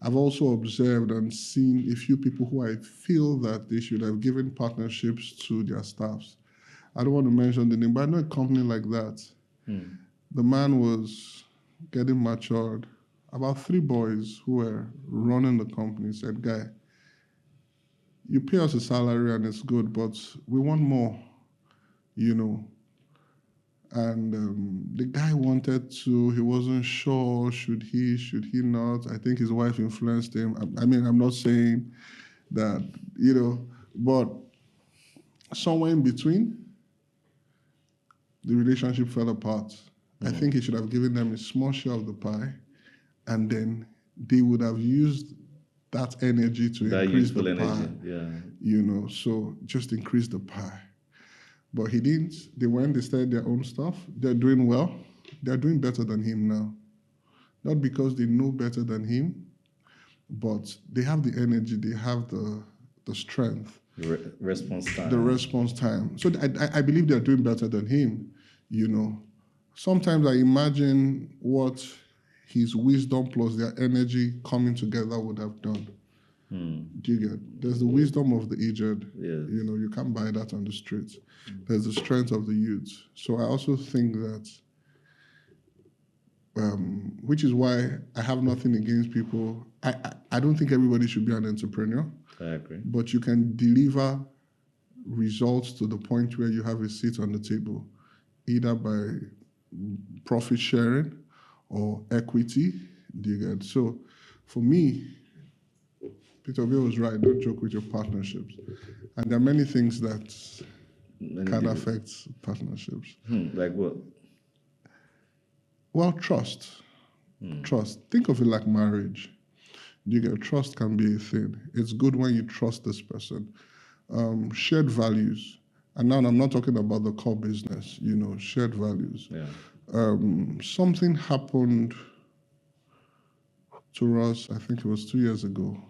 Speaker 2: I've also observed and seen a few people who I feel that they should have given partnerships to their staffs. I don't want to mention the name, but I know a company like that. The man was getting matured. About 3 boys who were running the company said, guy, you pay us a salary and it's good, but we want more, And the guy wanted to, he wasn't sure, should he not? I think his wife influenced him. I mean, I'm not saying that, but somewhere in between, the relationship fell apart. I think he should have given them a small share of the pie, and then they would have used that energy to increase the pie. So just increase the pie. But he didn't. They went, they started their own stuff. They're doing well. They're doing better than him now. Not because they know better than him, but they have the energy, they have the strength.
Speaker 1: Response time.
Speaker 2: The response time. So I believe they're doing better than him, Sometimes I imagine what his wisdom plus their energy coming together would have done. Do you get? There's the wisdom of the aged.
Speaker 1: Yes.
Speaker 2: You can't buy that on the streets. There's the strength of the youth. So I also think that, which is why I have nothing against people. I don't think everybody should be an entrepreneur.
Speaker 1: I agree.
Speaker 2: But you can deliver results to the point where you have a seat on the table, either by profit sharing or equity. Do you get? So for me, Peter Bill was right. Don't joke with your partnerships. And there are many things that can affect partnerships.
Speaker 1: Like what?
Speaker 2: Well, trust. Trust. Think of it like marriage. You get, trust can be a thing. It's good when you trust this person. Shared values. And now I'm not talking about the core business, shared values.
Speaker 1: Yeah.
Speaker 2: Something happened to us, I think it was 2 years ago.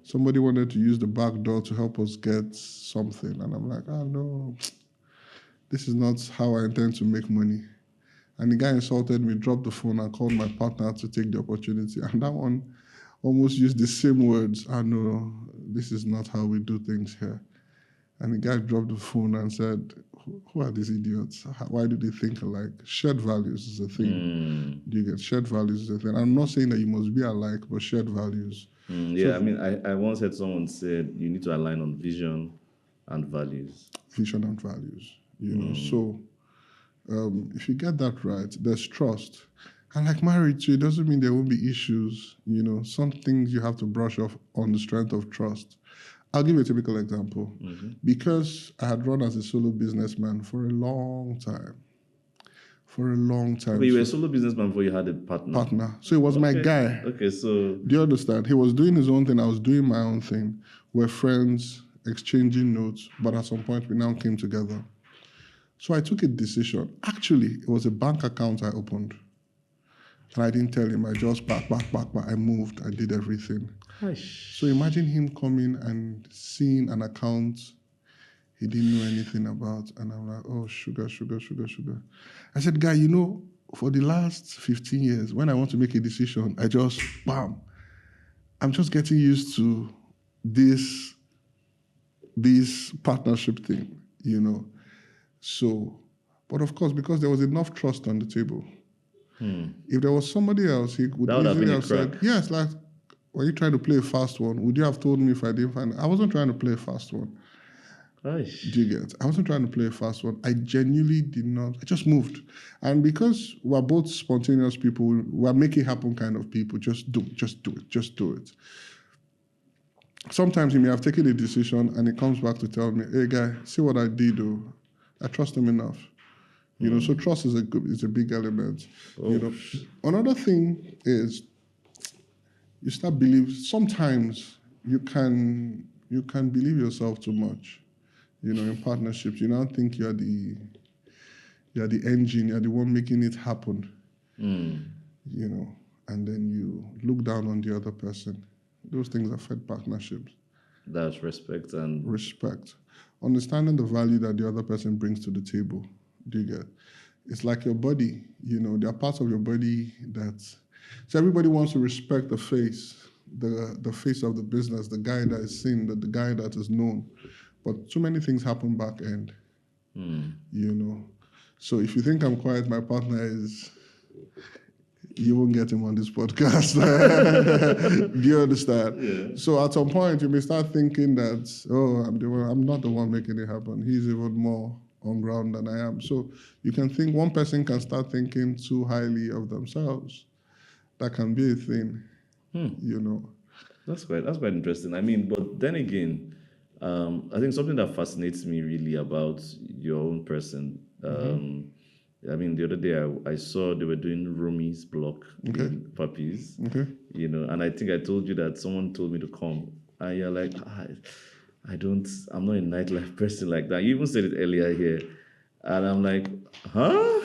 Speaker 2: Somebody wanted to use the back door to help us get something. And I'm like, no, this is not how I intend to make money. And the guy insulted me, dropped the phone, and called my partner to take the opportunity. And that one almost used the same words. No, this is not how we do things here. And the guy dropped the phone and said, who are these idiots? Why do they think alike? Shared values is a thing. Do you get? Shared values is a thing. I'm not saying that you must be alike, but shared values.
Speaker 1: I mean, I once heard someone said you need to align on vision and values.
Speaker 2: Vision and values, So if you get that right, there's trust. And like marriage too, it doesn't mean there won't be issues. Some things you have to brush off on the strength of trust. I'll give you a typical example. Because I had run as a solo businessman for a long time.
Speaker 1: But you were a solo businessman before you had a partner.
Speaker 2: So he was my guy.
Speaker 1: Okay, so...
Speaker 2: Do you understand? He was doing his own thing. I was doing my own thing. We're friends, exchanging notes. But at some point, we now came together. So I took a decision. Actually, it was a bank account I opened. And I didn't tell him. I just back. I moved. I did everything. So imagine him coming and seeing an account he didn't know anything about. And I'm like, oh, sugar. I said, guy, for the last 15 years, when I want to make a decision, I just, bam. I'm just getting used to this partnership thing, So, but of course, because there was enough trust on the table, if there was somebody else, he would easily have said, yes, like, were you trying to play a fast one? Would you have told me if I didn't find it? I wasn't trying to play a fast one. Do you get? I wasn't trying to play a fast one. I genuinely did not. I just moved. And because we're both spontaneous people, we're make it happen kind of people, just do it. Sometimes he may have taken a decision and he comes back to tell me, hey guy, see what I did though. I trust him enough. So trust is a big element. Another thing is you start believing. Sometimes you can believe yourself too much. In partnerships, you now think you're the engine, you're the one making it happen. And then you look down on the other person. Those things affect partnerships.
Speaker 1: That's respect.
Speaker 2: Understanding the value that the other person brings to the table. Do you get? It's like your body, there are parts of your body so everybody wants to respect the face, the face of the business, the guy that is seen, the guy that is known. But too many things happen back end. You know. So if you think I'm quiet, my partner is. You won't get him on this podcast. Do you understand?
Speaker 1: Yeah.
Speaker 2: So at some point, you may start thinking that, I'm not the one making it happen. He's even more on ground than I am. So you can think one person can start thinking too highly of themselves. That can be a thing, you know.
Speaker 1: That's quite interesting. I mean, but then again, I think something that fascinates me really about your own person. I mean, the other day I saw they were doing Rumi's block in Papiees.
Speaker 2: Okay.
Speaker 1: You know, and I think I told you that someone told me to come, and you're like, I'm not a nightlife person like that. You even said it earlier here, and I'm like, huh?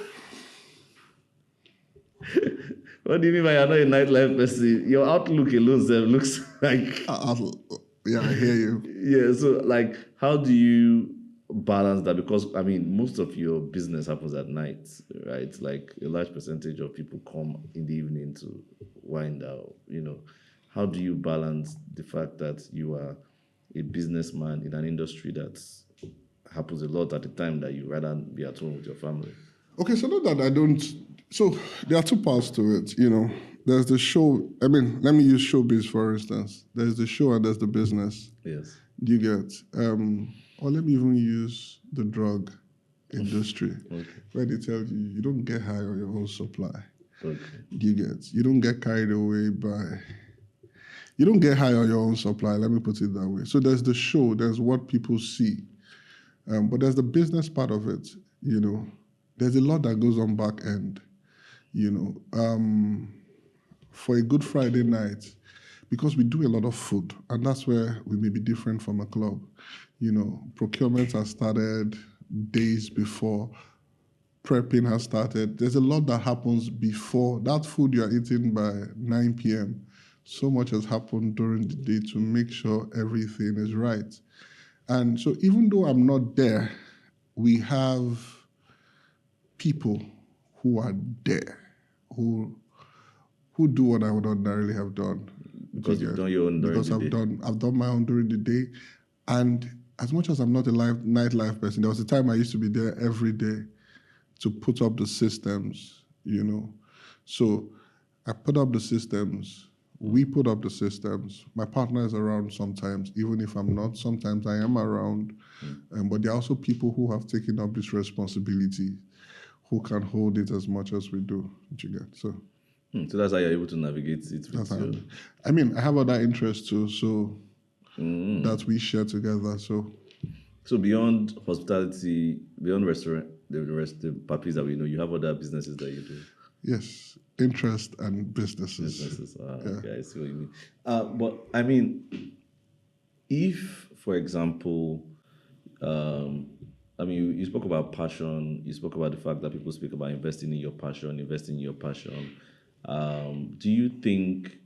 Speaker 1: What do you mean by you're not a nightlife person? Your outlook alone looks like.
Speaker 2: Yeah, I hear you.
Speaker 1: Yeah, so like, how do you balance that? Because I mean, most of your business happens at night, right? Like a large percentage of people come in the evening to wind down. You know, how do you balance the fact that you are a businessman in an industry that happens a lot at the time that you rather be at home with your family?
Speaker 2: Okay, so not that I don't. So there are two parts to it, you know. There's the show. I mean, let me use showbiz for instance. There's the show and there's the business.
Speaker 1: Yes.
Speaker 2: Do you get? Or let me even use the drug industry, where they tell you don't get high on your own supply.
Speaker 1: Okay.
Speaker 2: Do you get? You don't get carried away by. You don't get high on your own supply. Let me put it that way. So there's the show. There's what people see, but there's the business part of it. You know, there's a lot that goes on back end. You know, for a Good Friday night, because we do a lot of food, and that's where we may be different from a club. You know, procurement has started days before, prepping has started. There's a lot that happens before that food you're eating by 9 p.m. So much has happened during the day to make sure everything is right. And so even though I'm not there, we have people who are there, who do what I would ordinarily have done.
Speaker 1: Because you've done your own during the day.
Speaker 2: I've done my own during the day. And as much as I'm not a nightlife person, there was a time I used to be there every day to put up the systems, you know. So I put up the systems, we put up the systems. My partner is around sometimes, even if I'm not. Sometimes I am around. But there are also people who have taken up this responsibility, who can hold it as much as we do. You get? So
Speaker 1: that's how you're able to navigate it with you.
Speaker 2: I mean, I have other interests too, so that we share together.
Speaker 1: So beyond hospitality, beyond restaurant, the Papiees that we know, you have other businesses that you do.
Speaker 2: Yes, interest and businesses.
Speaker 1: Okay, I see what you mean. But I mean, if, for example, I mean, you spoke about passion. You spoke about the fact that people speak about investing in your passion. Do you think,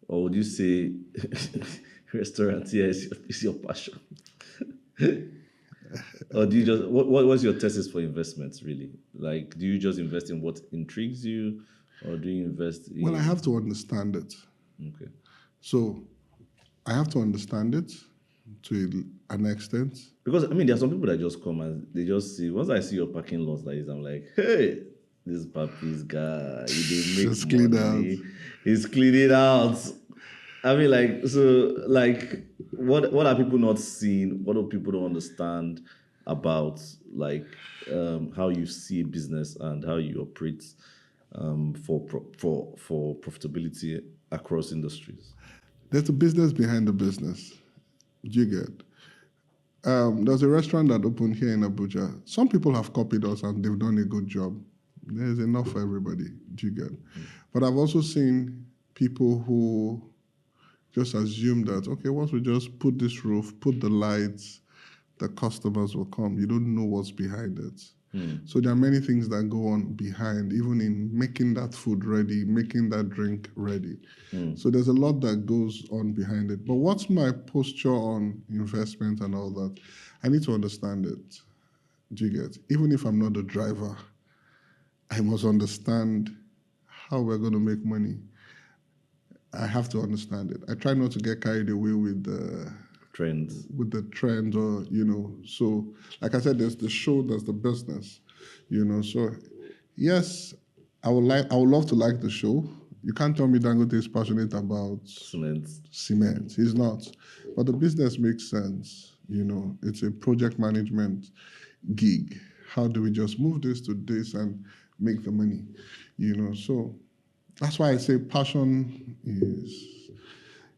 Speaker 1: or would you say, restaurant here is your passion? Or do you just, what's your thesis for investments, really? Like, do you just invest in what intrigues you, or do you invest in...
Speaker 2: Well, I have to understand it.
Speaker 1: Okay.
Speaker 2: So I have to understand it to an extent.
Speaker 1: Because, I mean, there are some people that just come and they just see, once I see your parking lot like this, I'm like, hey, this Papiees guy, he did make money. He's cleaning out. I mean, like, so, like, what are people not seeing? What do people don't understand about, like, how you see business and how you operate for profitability across industries?
Speaker 2: There's a business behind the business. Do you get? There's a restaurant that opened here in Abuja. Some people have copied us and they've done a good job. There's enough for everybody. Do you get? But I've also seen people who just assume that, okay, once we just put this roof, put the lights, the customers will come. You don't know what's behind it. So there are many things that go on behind, even in making that food ready, making that drink ready. So there's a lot that goes on behind it. But what's my posture on investment and all that? I need to understand it. Do you get? Even if I'm not the driver, I must understand how we're going to make money. I have to understand it. I try not to get carried away with the
Speaker 1: trends.
Speaker 2: With the trend, or so like I said, there's the show, there's the business, So yes, I would love to like the show. You can't tell me Dangote is passionate about cement. He's not. But the business makes sense. It's a project management gig. How do we just move this to this and make the money? So that's why I say passion is,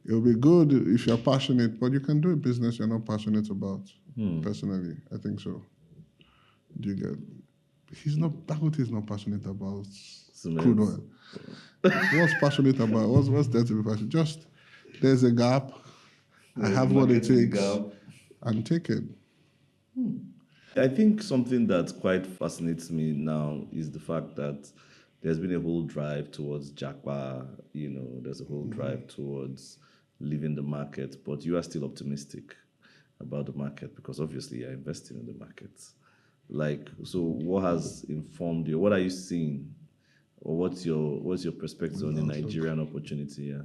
Speaker 2: it'll be good if you're passionate, but you can do a business you're not passionate about. Personally, I think so. Do you get? Dangote is not passionate about crude oil. What's passionate about? What's there to be passionate? Just there's a gap. I have what it takes, and take it.
Speaker 1: I think something that quite fascinates me now is the fact that there's been a whole drive towards Japa. There's a whole drive towards leaving the market, but you are still optimistic about the market because obviously you're investing in the market. So what has informed you? What are you seeing? Or what's your perspective on the Nigerian opportunity?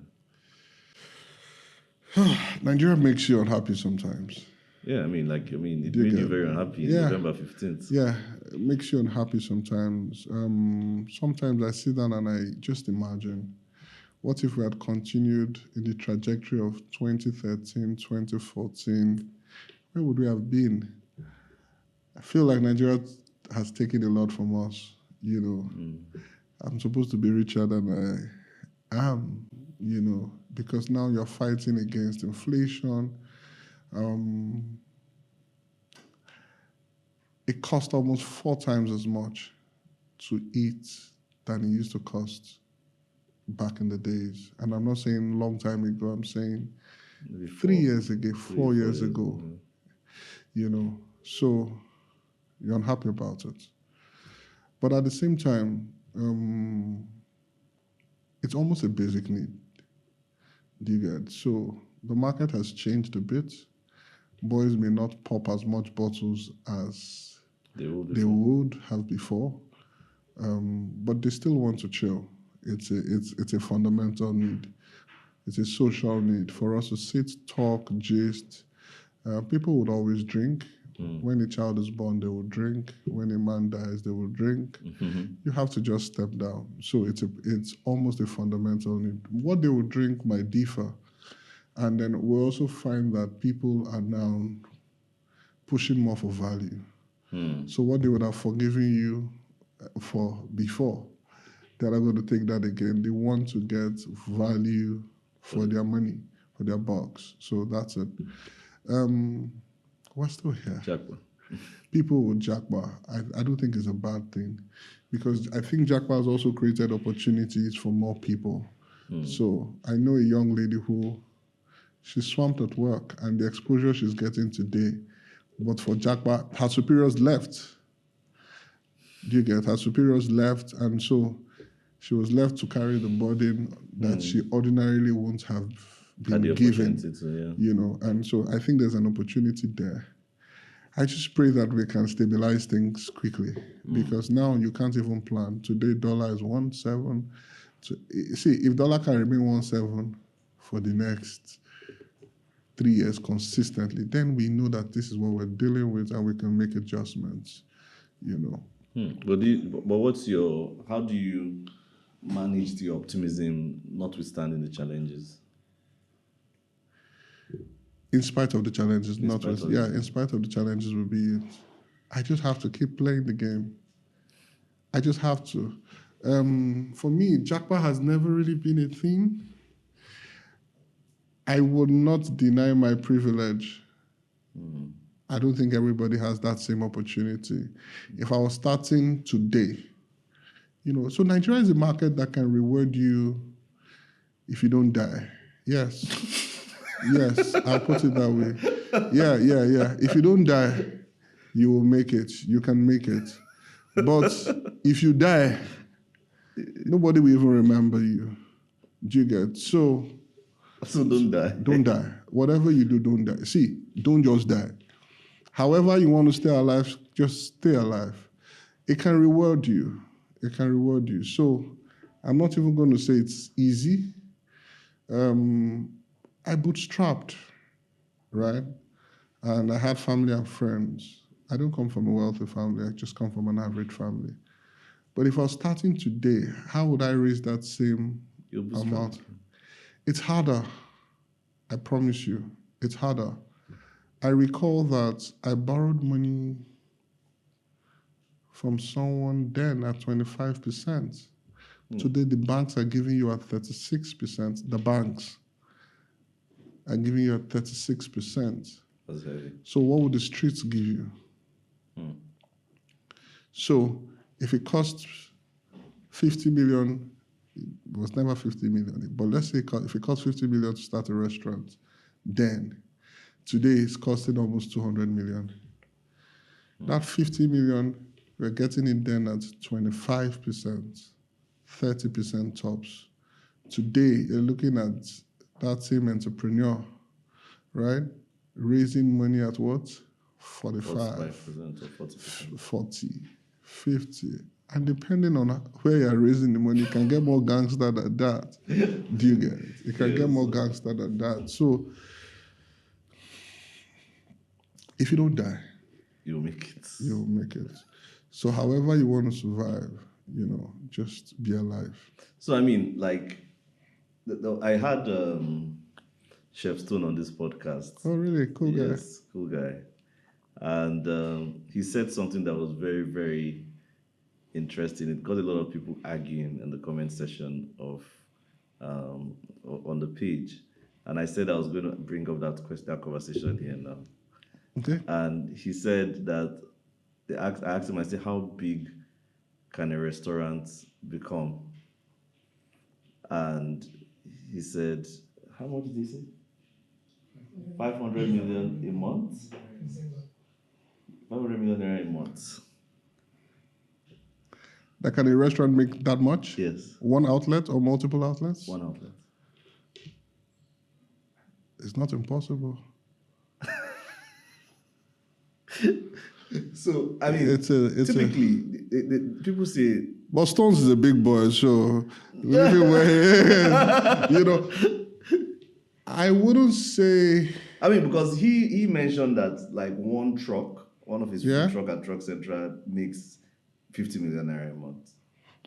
Speaker 2: Nigeria makes you unhappy sometimes.
Speaker 1: Yeah, it made you very unhappy in November 15th.
Speaker 2: Yeah, it makes you unhappy sometimes. Sometimes I sit down and I just imagine, what if we had continued in the trajectory of 2013, 2014? Where would we have been? I feel like Nigeria has taken a lot from us, I'm supposed to be richer than I am, because now you're fighting against inflation. It costs almost 4 times as much to eat than it used to cost back in the days. And I'm not saying long time ago, I'm saying 3 years ago, 4 years ago, so you're unhappy about it. But at the same time, it's almost a basic need. Do you get? So the market has changed a bit. Boys may not pop as much bottles as they would have before, but they still want to chill. It's a fundamental need. It's a social need for us to sit, talk, gist. People would always drink. When a child is born, they will drink. When a man dies, they will drink. You have to just step down. So it's almost a fundamental need. What they will drink might differ. And then we'll also find that people are now pushing more for value. So what they would have forgiven you for before, they're not going to take that again. They want to get value for their money, for their bucks. So that's it. We're still here.
Speaker 1: Japa.
Speaker 2: People with Japa, I don't think it's a bad thing, because I think Japa has also created opportunities for more people. So I know a young lady who, she's swamped at work, and the exposure she's getting today, but for Japa, her superiors left. Do you get? Her superiors left, and so she was left to carry the burden that she ordinarily won't have been given. And so I think there's an opportunity there. I just pray that we can stabilize things quickly, because now you can't even plan. Today, dollar is 1.7. See, if dollar can remain 1.7 for the next 3 years consistently, then we know that this is what we're dealing with, and we can make adjustments.
Speaker 1: But how do you manage the optimism, notwithstanding the challenges?
Speaker 2: In spite of the challenges, in spite of the challenges will be it. I just have to keep playing the game. I just have to. For me, Japa has never really been a thing. I would not deny my privilege. I don't think everybody has that same opportunity. If I was starting today, so Nigeria is a market that can reward you if you don't die. Yes. Yes, I'll put it that way. Yeah. If you don't die, you will make it. You can make it. But if you die, nobody will even remember you. Do you get? So
Speaker 1: don't die.
Speaker 2: Don't die. Whatever you do, don't die. See, don't just die. However you want to stay alive, just stay alive. It can reward you. So I'm not even going to say it's easy. I bootstrapped, right? And I had family and friends. I don't come from a wealthy family. I just come from an average family. But if I was starting today, how would I raise that same amount? It's harder. I promise you. It's harder. I recall that I borrowed money from someone then at 25%. Today, the banks are giving you at 36%. The banks are giving you at 36%.
Speaker 1: That's heavy.
Speaker 2: So what would the streets give you? So if it costs 50 million, it was never 50 million, but let's say if it costs 50 million to start a restaurant, then today it's costing almost 200 million. That 50 million, we're getting it then at 25%, 30% tops. Today, you're looking at that same entrepreneur, right? Raising money at what? 45,
Speaker 1: 45% or 40%.
Speaker 2: 40, 50. And depending on where you're raising the money, you can get more gangster than that. Do you get it? You can get more gangster than that. So, if you don't die,
Speaker 1: you'll make it.
Speaker 2: You'll make it. So, however you want to survive, just be alive.
Speaker 1: So, I mean, like, I had Chef Stone on this podcast.
Speaker 2: Oh, really? Cool guy.
Speaker 1: Yes, cool guy. And he said something that was very, very interesting. It got a lot of people arguing in the comment section of on the page. And I said I was going to bring up that conversation here now.
Speaker 2: Okay.
Speaker 1: And he said that I asked him, I said, how big can a restaurant become? And he said, how much did he say? 500 million a month? 500 million a month.
Speaker 2: That can a restaurant make that much?
Speaker 1: Yes.
Speaker 2: One outlet or multiple outlets?
Speaker 1: One outlet.
Speaker 2: It's not impossible.
Speaker 1: So, I mean, typically, people say...
Speaker 2: But Stones is a big boy, so... I wouldn't say...
Speaker 1: I mean, because he mentioned that, like, one of his truck at Truck Central makes 50 million naira a month.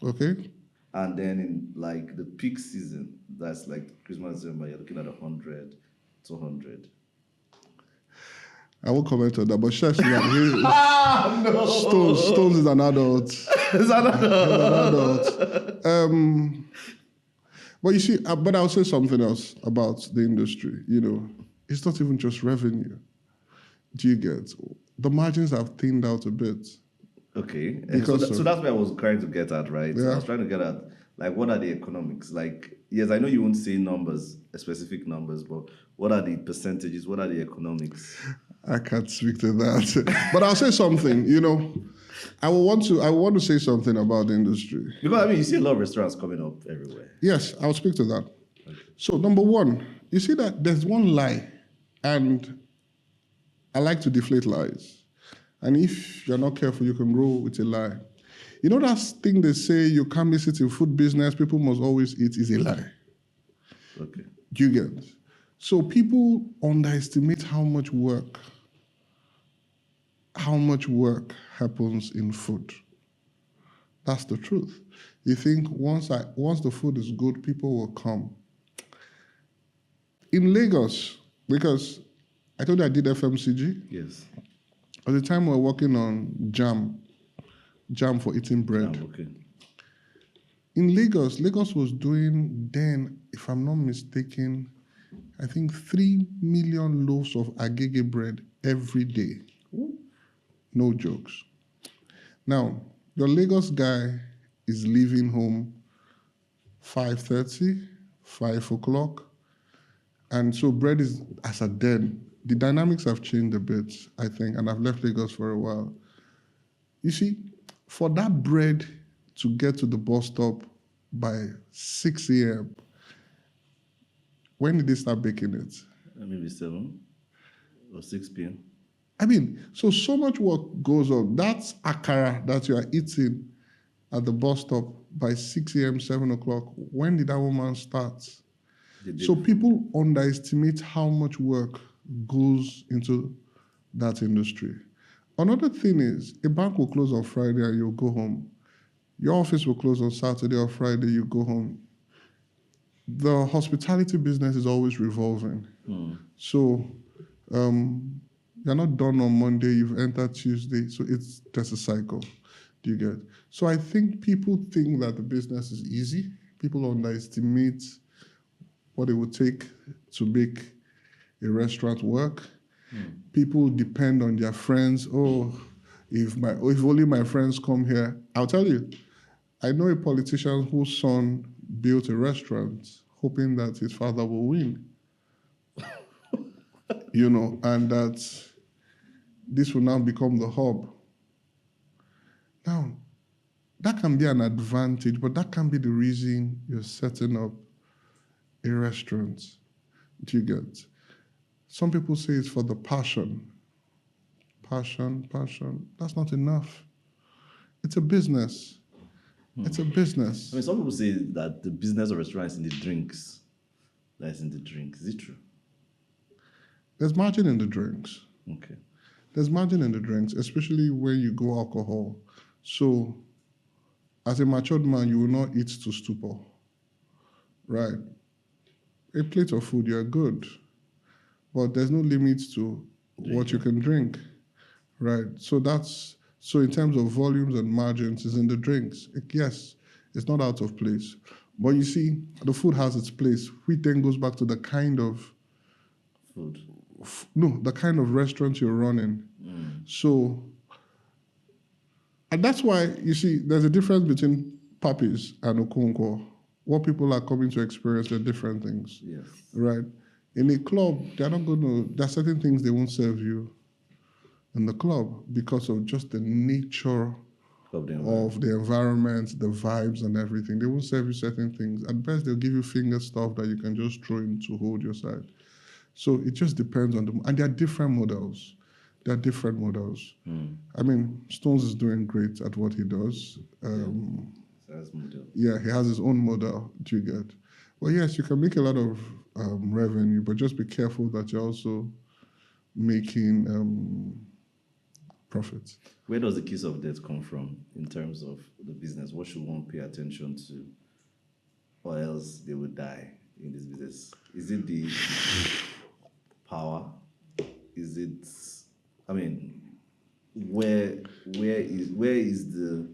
Speaker 2: Okay.
Speaker 1: And then in, like, the peak season, that's like Christmas, December, you're looking at 100, 200.
Speaker 2: I won't comment on that, but Chef, no. Stones is an adult.
Speaker 1: He's an adult.
Speaker 2: But you see, but I'll say something else about the industry. It's not even just revenue. Do you get? The margins have thinned out a bit.
Speaker 1: Okay. So that's what I was trying to get at, right?
Speaker 2: Yeah.
Speaker 1: I was trying to get at, like, what are the economics? Like, yes, I know you won't say numbers, specific numbers, but what are the percentages? What are the economics?
Speaker 2: I can't speak to that. But I'll say something, I want to say something about the industry.
Speaker 1: Because, I mean, you see a lot of restaurants coming up everywhere.
Speaker 2: Yes, I'll speak to that. Okay. So, number one, you see that there's one lie, and I like to deflate lies. And if you're not careful, you can grow with a lie. That thing they say, you can't miss it in food business, people must always eat, is a lie.
Speaker 1: Okay.
Speaker 2: Do you get? So people underestimate how much work happens in food. That's the truth. You think once the food is good, people will come. In Lagos, because I told you I did FMCG.
Speaker 1: Yes.
Speaker 2: At the time we were working on jam for eating bread.
Speaker 1: Okay.
Speaker 2: In Lagos was doing then, if I'm not mistaken, I think 3 million loaves of agege bread every day.
Speaker 1: Ooh.
Speaker 2: No jokes. Now, your Lagos guy is leaving home 5:30, 5 o'clock. And so bread is, as at then, the dynamics have changed a bit, I think, and I've left Lagos for a while. You see, for that bread to get to the bus stop by 6 a.m., when did they start baking it?
Speaker 1: Maybe 7 or 6 p.m.
Speaker 2: I mean, so much work goes on. That's akara that you are eating at the bus stop by 6 a.m., 7 o'clock. When did that woman start? So people underestimate how much work goes into that industry. Another thing is, a bank will close on Friday and you'll go home. Your office will close on Saturday or Friday, you go home. The hospitality business is always revolving. So you're not done on Monday, you've entered Tuesday, so it's just a cycle. Do you get? So I think people think that the business is easy. People underestimate what it would take to make a restaurant work. People depend on their friends. Oh, if only my friends come here. I'll tell you, I know a politician whose son built a restaurant hoping that his father will win. And that this will now become the hub. Now, that can be an advantage, but that can be the reason you're setting up a restaurant. Do you get? Some people say it's for the passion. Passion. That's not enough. It's a business. It's a business.
Speaker 1: I mean, some people say that the business of restaurants is in the drinks. That's in the drinks. Is it true?
Speaker 2: There's margin in the drinks.
Speaker 1: Okay.
Speaker 2: There's margin in the drinks, especially when you go alcohol. So, as a matured man, you will not eat to stupor. Right? A plate of food, you're good. But there's no limit to what you can drink. Right? So in terms of volumes and margins, it's in the drinks. Yes, it's not out of place. But you see, the food has its place, which then goes back to the kind of
Speaker 1: food.
Speaker 2: The kind of restaurant you're running. So, and that's why, you see, there's a difference between Papiees and Okonkwo. What people are coming to experience are different things.
Speaker 1: Yes.
Speaker 2: Right? In a club, there are certain things they won't serve you in the club because of just the nature of the environment, the vibes and everything. They won't serve you certain things. At best, they'll give you finger stuff that you can just throw in to hold your side. So it just depends on and there are different models. I mean, Stones is doing great at what he does. Yeah, he has his own model, do you get? Well, yes, you can make a lot of revenue, but just be careful that you're also making profits.
Speaker 1: Where does the kiss of death come from in terms of the business? What should one pay attention to, or else they will die in this business? Is it the power? Is it? I mean, where is the?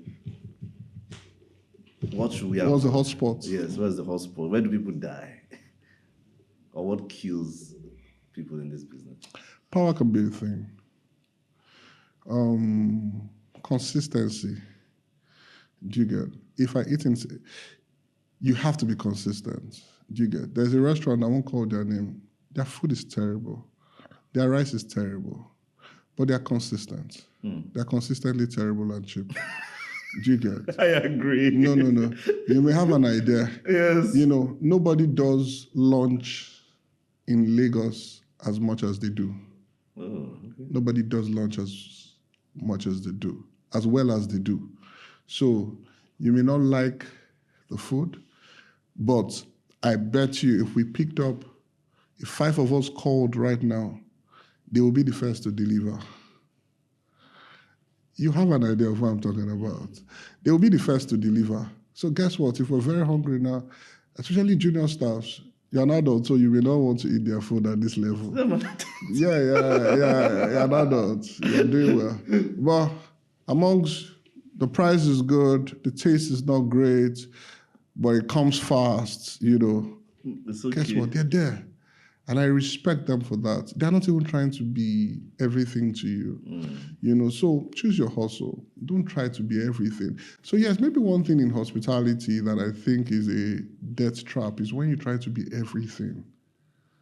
Speaker 1: What should we have?
Speaker 2: What's the hotspot?
Speaker 1: Yes, where's the hotspot? Where do people die? Or what kills people in this business?
Speaker 2: Power can be a thing. Consistency. Do you get? If I eat you have to be consistent. Do you get? There's a restaurant, I won't call their name. Their food is terrible. Their rice is terrible. But they're consistent. They're consistently terrible and cheap. Do you get?
Speaker 1: I agree.
Speaker 2: No. You may have an idea.
Speaker 1: Yes.
Speaker 2: Nobody does lunch in Lagos as much as they do.
Speaker 1: Oh, okay.
Speaker 2: Nobody does lunch as much as they do, as well as they do. So you may not like the food, but I bet you if 5 of us called right now, they will be the first to deliver. You have an idea of what I'm talking about. They will be the first to deliver. So guess what? If we're very hungry now, especially junior staffs, you're an adult, so you may not want to eat their food at this level. Yeah, you're an adult. You're doing well. But amongst the price is good, the taste is not great, but it comes fast,
Speaker 1: It's okay.
Speaker 2: Guess what? They're there. And I respect them for that. They're not even trying to be everything to you. So choose your hustle. Don't try to be everything. So yes, maybe one thing in hospitality that I think is a death trap is when you try to be everything.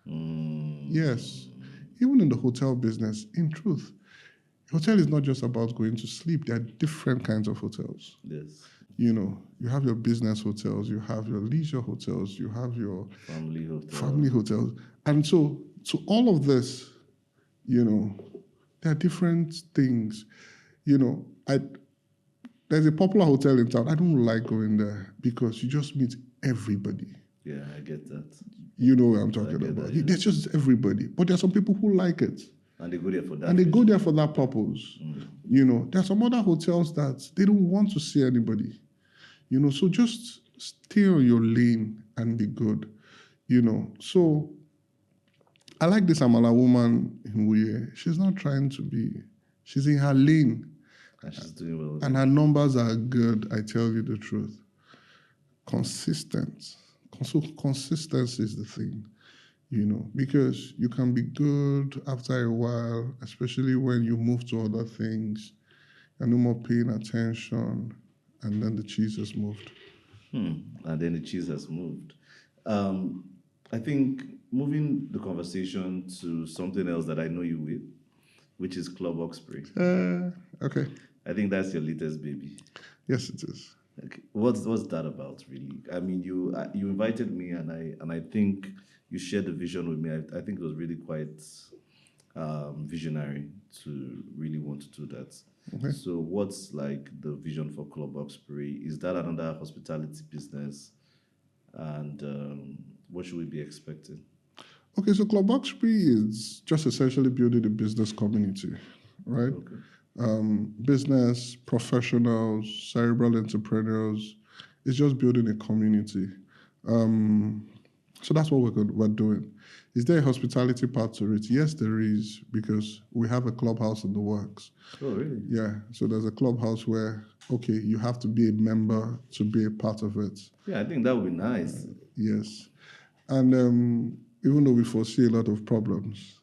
Speaker 2: Yes. Even in the hotel business, in truth, hotel is not just about going to sleep. There are different kinds of hotels.
Speaker 1: Yes.
Speaker 2: You have your business hotels, you have your leisure hotels, you have your family hotels. And so, to all of this, there are different things. There's a popular hotel in town. I don't like going there because you just meet everybody.
Speaker 1: Yeah, I get that.
Speaker 2: You know what I'm talking about.
Speaker 1: That, yeah.
Speaker 2: There's just everybody. But there are some people who like it.
Speaker 1: And they go there for that.
Speaker 2: And they go there for that purpose. You know, there are some other hotels that they don't want to see anybody. You know, so just stay on your lane and be good. You know, so I like this Amala woman in Wuye. She's not trying to be, she's in her lane.
Speaker 1: And she's doing well.
Speaker 2: And her numbers are good, I tell you the truth. Consistent. Consistency is the thing, you know, because you can be good after a while, especially when you move to other things. You're no more paying attention, and then the cheese has moved.
Speaker 1: And then the cheese has moved. I think moving the conversation to something else that I know you with, which is Club Opry.
Speaker 2: Okay.
Speaker 1: I think that's your latest baby.
Speaker 2: Yes, it is.
Speaker 1: Okay. What's that about, really? I mean, you invited me, and I think you shared the vision with me. I think it was really quite visionary to really want to do that.
Speaker 2: Okay.
Speaker 1: So, what's like the vision for Club Opry? Is that another hospitality business? And what should we be expecting?
Speaker 2: Okay, so Club Opry is just essentially building a business community, right?
Speaker 1: Okay.
Speaker 2: Business professionals, cerebral entrepreneurs. It's just building a community. So that's what we're doing. Is there a hospitality part to it? Yes, there is, because we have a clubhouse in the works.
Speaker 1: Oh, really?
Speaker 2: Yeah, so there's a clubhouse where, okay, you have to be a member to be a part of it.
Speaker 1: Yeah, I think that would be nice.
Speaker 2: Yes. And even though we foresee a lot of problems,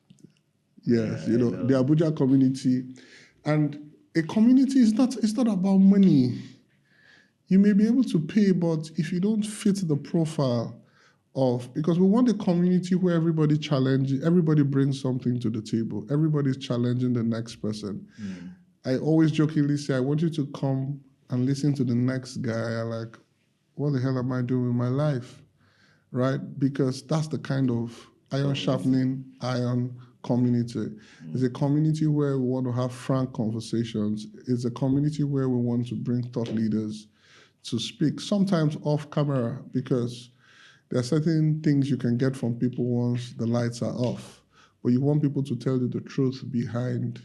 Speaker 2: yes,
Speaker 1: Yeah,
Speaker 2: you know, the Abuja community, and a community is not, it's not about money. You may be able to pay, but if you don't fit the profile of, because we want a community where everybody challenges, everybody brings something to the table, everybody's challenging the next person. I always jokingly say, I want you to come and listen to the next guy. I'm like, what the hell am I doing with my life? Right? Because that's the kind of iron sharpening iron community. It's a community where we want to have frank conversations. It's a community where we want to bring thought leaders to speak, sometimes off camera, because there are certain things you can get from people once the lights are off. But you want people to tell you the truth behind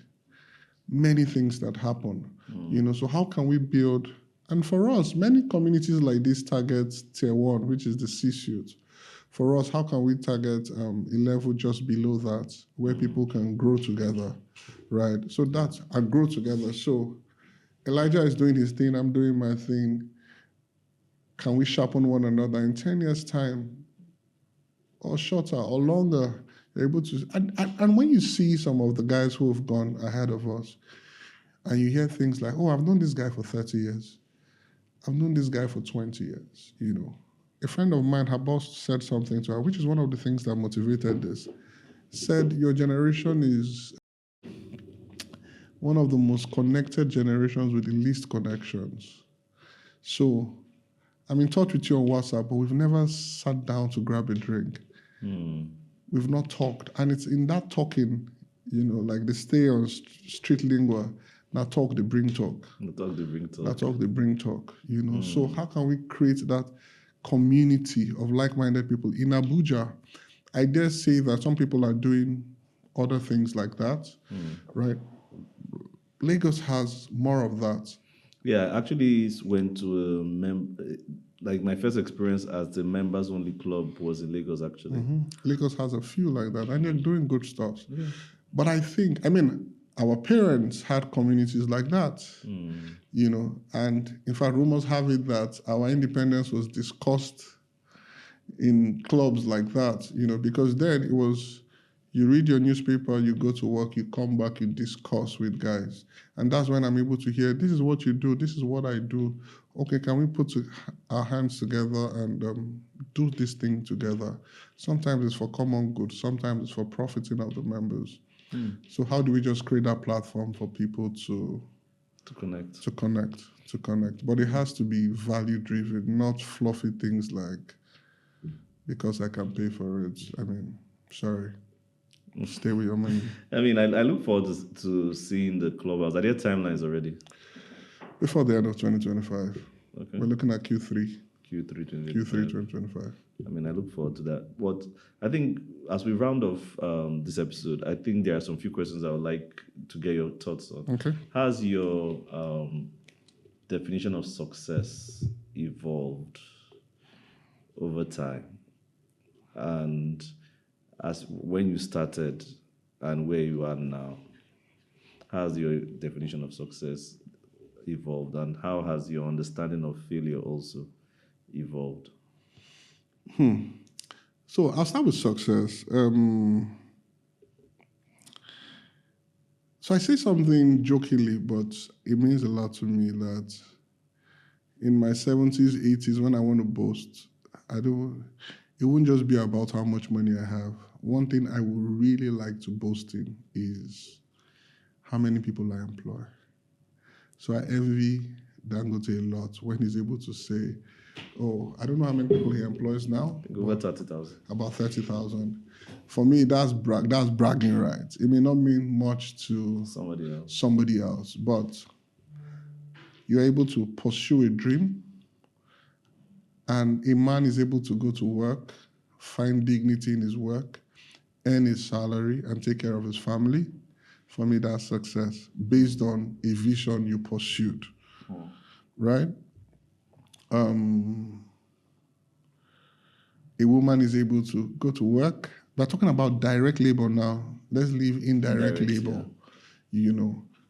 Speaker 2: many things that happen. You know, so how can we build? And for us, many communities like this target tier 1, which is the C-suite. For us, how can we target a level just below that, where people can grow together, right? So that's, and grow together. So Elijah is doing his thing, I'm doing my thing. Can we sharpen one another in 10 years' time, or shorter, or longer? You're able to, and when you see some of the guys who have gone ahead of us, and you hear things like, oh, I've known this guy for 30 years. I've known this guy for 20 years, you know. A friend of mine, her boss said something to her, which is one of the things that motivated this. Said, your generation is one of the most connected generations with the least connections. So I'm in touch with you on WhatsApp, but we've never sat down to grab a drink. We've not talked. And it's in that talking, you know, like they stay on street lingua, now talk, they bring talk.
Speaker 1: Now talk, they bring talk.
Speaker 2: Now talk, they bring talk, you know. So how can we create that community of like-minded people in Abuja? I dare say that some people are doing other things like that, right? Lagos has more of that.
Speaker 1: Yeah, I actually went to like my first experience as the members only club was in Lagos, actually.
Speaker 2: Lagos has a few like that, and they're doing good stuff. Yeah. But I think, I mean, our parents had communities like that, you know, and in fact, rumors have it that our independence was discussed in clubs like that, you know, because then it was, you read your newspaper, you go to work, you come back, you discuss with guys. And that's when I'm able to hear, this is what you do, this is what I do. Okay, can we put our hands together and do this thing together? Sometimes it's for common good, sometimes it's for profiting of the members. So how do we just create that platform for people to connect? But it has to be value-driven, not fluffy things like, because I can pay for it. I mean, sorry. Stay with your money.
Speaker 1: I mean, I look forward to seeing the clubhouse. Are there timelines already?
Speaker 2: Before the end of 2025.
Speaker 1: Okay.
Speaker 2: We're looking at Q3.
Speaker 1: Q3 2025.
Speaker 2: Q3 2025.
Speaker 1: I mean, I look forward to that. But I think as we round off this episode, I think there are some few questions I would like to get your thoughts on.
Speaker 2: Okay.
Speaker 1: How's your definition of success evolved over time? And as when you started and where you are now, how's your definition of success evolved? And how has your understanding of failure also evolved?
Speaker 2: So I'll start with success. So I say something jokingly, but it means a lot to me that in my 70s, 80s, when I want to boast, it won't just be about how much money I have. One thing I would really like to boast in is how many people I employ. So I envy Dangote a lot when he's able to say, oh, I don't know how many people he employs now.
Speaker 1: Over 30,000.
Speaker 2: About 30,000. For me, that's bragging rights. It may not mean much to somebody else, but you're able to pursue a dream, and a man is able to go to work, find dignity in his work, earn his salary, and take care of his family. For me, that's success, based on a vision you pursued, right? A woman is able to go to work. We're talking about direct labor now. Let's leave indirect labor,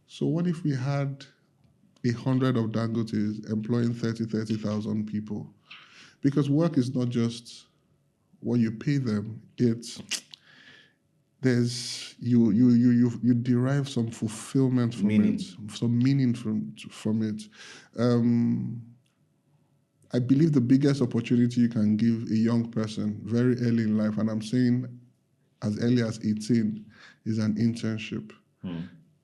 Speaker 2: So what if we had 100 of Dangotes employing 30,000 people? Because work is not just what you pay them. You derive some fulfillment from it, some meaning from it. I believe the biggest opportunity you can give a young person very early in life, and I'm saying as early as 18, is an internship.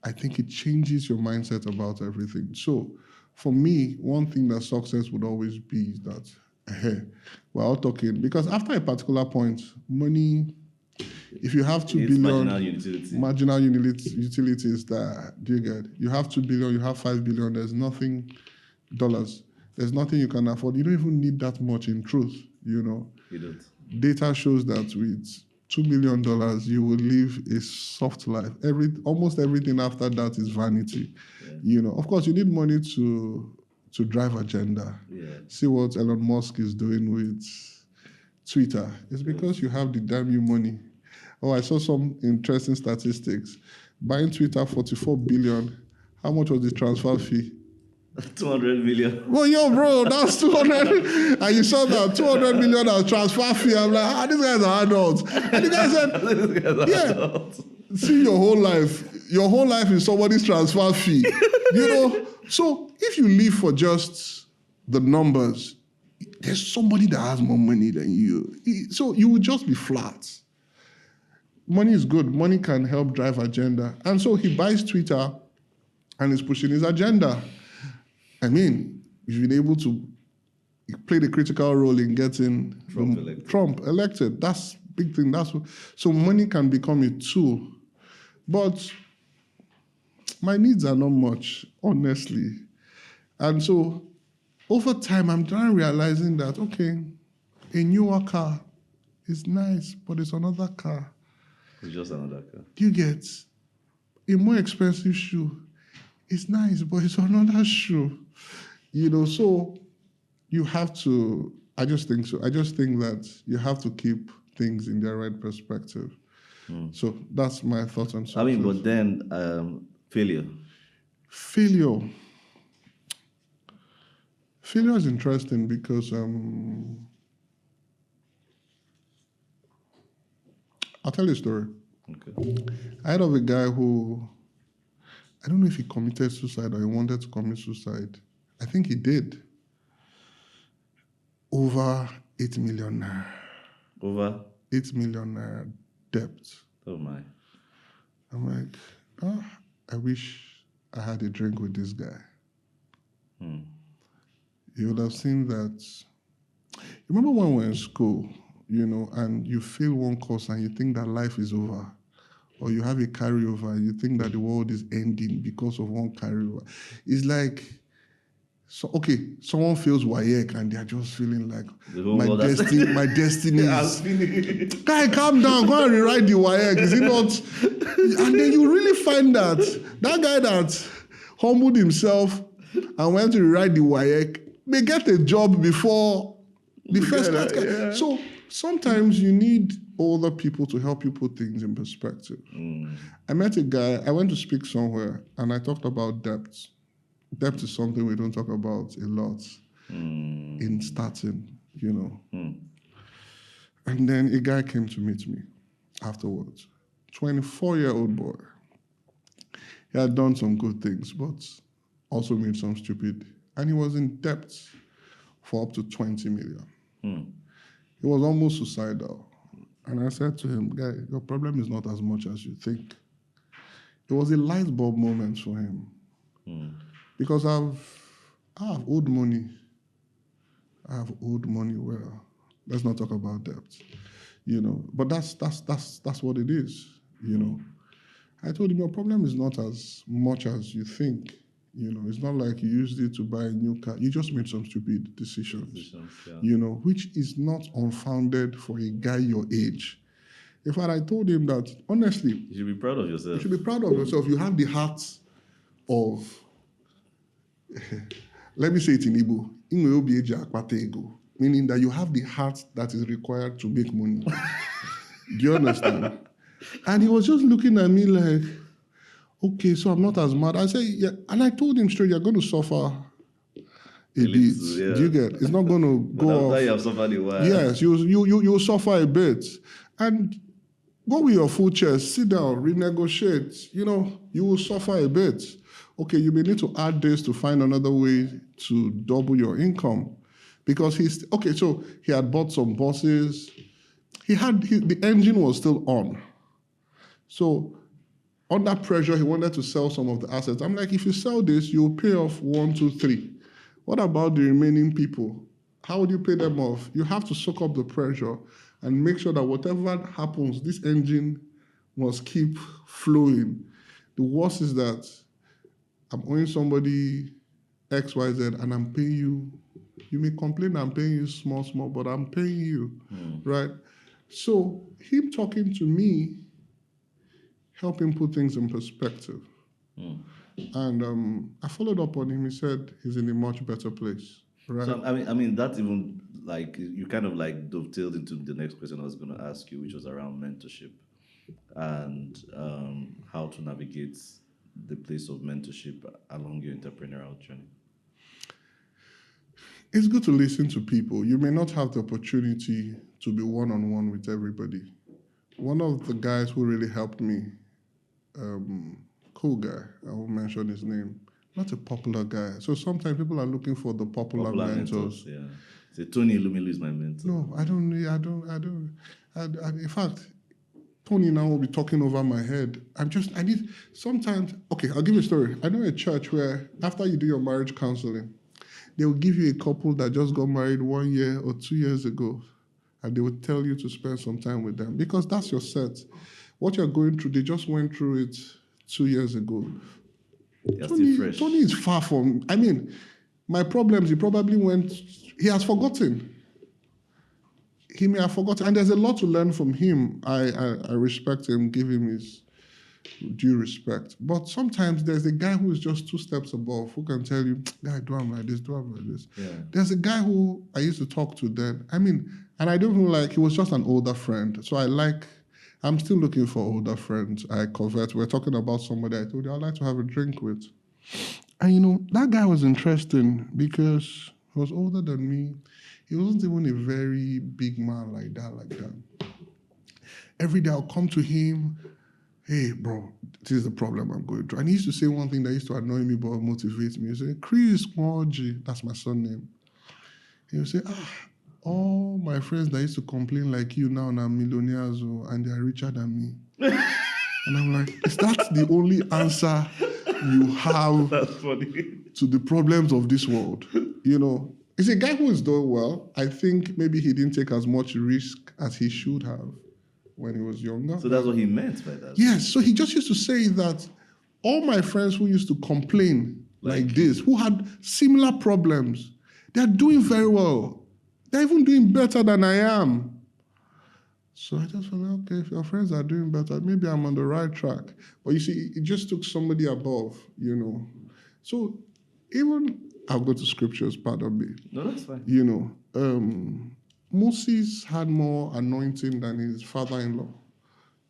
Speaker 2: I think it changes your mindset about everything. So for me, one thing that success would always be is that, we're all talking, because after a particular point, money, if you have 2 billion, marginal utilities that, do you get? You have 2 billion, you have 5 billion, there's nothing, dollars. There's nothing you can afford. You don't even need that much in truth, You don't. Data shows that with $2 million, you will live a soft life. Almost everything after that is vanity. Yeah. Of course, you need money to drive agenda. Yeah. See what Elon Musk is doing with Twitter. It's because you have the damn new money. Oh, I saw some interesting statistics. Buying Twitter, 44 billion. How much was the transfer fee?
Speaker 1: 200 million.
Speaker 2: Well, bro, that's 200. And you saw that 200 million as transfer fee. I'm like, these guys are adults. And the guy said, adults. See your whole life. Your whole life is somebody's transfer fee. So if you live for just the numbers, there's somebody that has more money than you. So you will just be flat. Money is good. Money can help drive agenda. And so he buys Twitter and is pushing his agenda. I mean, you've been able to play the critical role in getting Trump elected. That's a big thing. So money can become a tool. But my needs are not much, honestly. And so over time, I'm realizing that, okay, a newer car is nice, but it's another car.
Speaker 1: It's just another car.
Speaker 2: You get a more expensive shoe. It's nice, but it's another shoe. So you have to, I just think so. I just think that you have to keep things in their right perspective. So that's my thoughts on success.
Speaker 1: But then failure.
Speaker 2: Failure is interesting because I'll tell you a story. Okay. I heard of a guy who, I don't know if he committed suicide or he wanted to commit suicide. I think he did. Over 8 million naira.
Speaker 1: Over?
Speaker 2: 8 million naira debt.
Speaker 1: Oh my.
Speaker 2: I'm like, I wish I had a drink with this guy. You would have seen that. You remember when we were in school, and you fail one course and you think that life is over? Or you have a carryover and you think that the world is ending because of one carryover. It's like So someone feels WAEC and they're just feeling like my destiny
Speaker 1: has
Speaker 2: is.
Speaker 1: finished.
Speaker 2: Guy, calm down. Go and rewrite the WAEC. Is it not? And then you really find that guy that humbled himself and went to rewrite the WAEC may get a job before the first guy. Yeah. So sometimes you need older people to help you put things in perspective. I met a guy. I went to speak somewhere and I talked about debt. Debt is something we don't talk about a lot in starting, And then a guy came to meet me afterwards. 24-year-old boy. He had done some good things, but also made some stupid. And he was in debt for up to 20 million. He was almost suicidal. And I said to him, guy, your problem is not as much as you think. It was a light bulb moment for him. Because I have owed money. I have owed money well. Let's not talk about debt, But that's what it is, I told him your problem is not as much as you think. It's not like you used it to buy a new car. You just made some stupid decisions, which is not unfounded for a guy your age. In fact, I told him that honestly,
Speaker 1: you should be proud of yourself.
Speaker 2: You should be proud of yourself. You have the heart of. Let me say it in Igbo, meaning that you have the heart that is required to make money. Do you understand? And he was just looking at me like, okay, so I'm not as mad. I said, yeah. And I told him straight, you're going to suffer a bit.
Speaker 1: Yeah.
Speaker 2: Do you get? It's not going to go off.
Speaker 1: You have suffered a while.
Speaker 2: Yes, you'll suffer a bit. And go with your full chest, sit down, renegotiate. You will suffer a bit. Okay, you may need to add this to find another way to double your income. Because so he had bought some buses. The engine was still on. So under pressure, he wanted to sell some of the assets. I'm like, if you sell this, you'll pay off 1, 2, 3. What about the remaining people? How would you pay them off? You have to soak up the pressure and make sure that whatever happens, this engine must keep flowing. The worst is that I'm owing somebody XYZ and I'm paying you. You may complain I'm paying you small, but I'm paying you, right? So him talking to me helped him put things in perspective. And I followed up on him. He said he's in a much better place, right?
Speaker 1: So, I mean, that even like you kind of like dovetailed into the next question I was going to ask you, which was around mentorship and how to navigate the place of mentorship along your entrepreneurial journey.
Speaker 2: It's good to listen to people. You may not have the opportunity to be one-on-one with everybody. One of the guys who really helped me, cool guy, I won't mention his name, not a popular guy. So sometimes people are looking for the popular mentors.
Speaker 1: Yeah. Say Tony Illumilu is my mentor.
Speaker 2: No, I don't. In fact, Tony now will be talking over my head. Sometimes, okay, I'll give you a story. I know a church where after you do your marriage counseling, they will give you a couple that just got married 1 year or 2 years ago, and they will tell you to spend some time with them because that's your set. What you're going through, they just went through it 2 years ago. Tony is far from, my problems, he has forgotten. He may have forgotten, and there's a lot to learn from him. I respect him, give him his due respect. But sometimes there's a guy who is just 2 steps above, who can tell you, guy, do I'm like this, do I'm like this. Yeah. There's a guy who I used to talk to then. And I don't even he was just an older friend. So I'm still looking for older friends. I convert. We're talking about somebody I told you I'd like to have a drink with. And that guy was interesting because he was older than me. He wasn't even a very big man like that. Every day I'll come to him, hey, bro, this is the problem I'm going through. And he used to say one thing that used to annoy me but motivate me. He said, Chris Mwaji, that's my son name. He would say, all my friends that used to complain like you now are millionaires and they're richer than me. And I'm like, is that the only answer you have to the problems of this world? He's a guy who is doing well. I think maybe he didn't take as much risk as he should have when he was younger.
Speaker 1: So that's what he meant by that.
Speaker 2: Yes. So he just used to say that all my friends who used to complain like this, who had similar problems. They're doing very well. They're even doing better than I am. So I just felt like, okay, if your friends are doing better, maybe I'm on the right track. But you see, it just took somebody above, you know. So even, I'll go to scriptures, pardon me.
Speaker 1: No, that's fine.
Speaker 2: You know, Moses had more anointing than his father-in-law,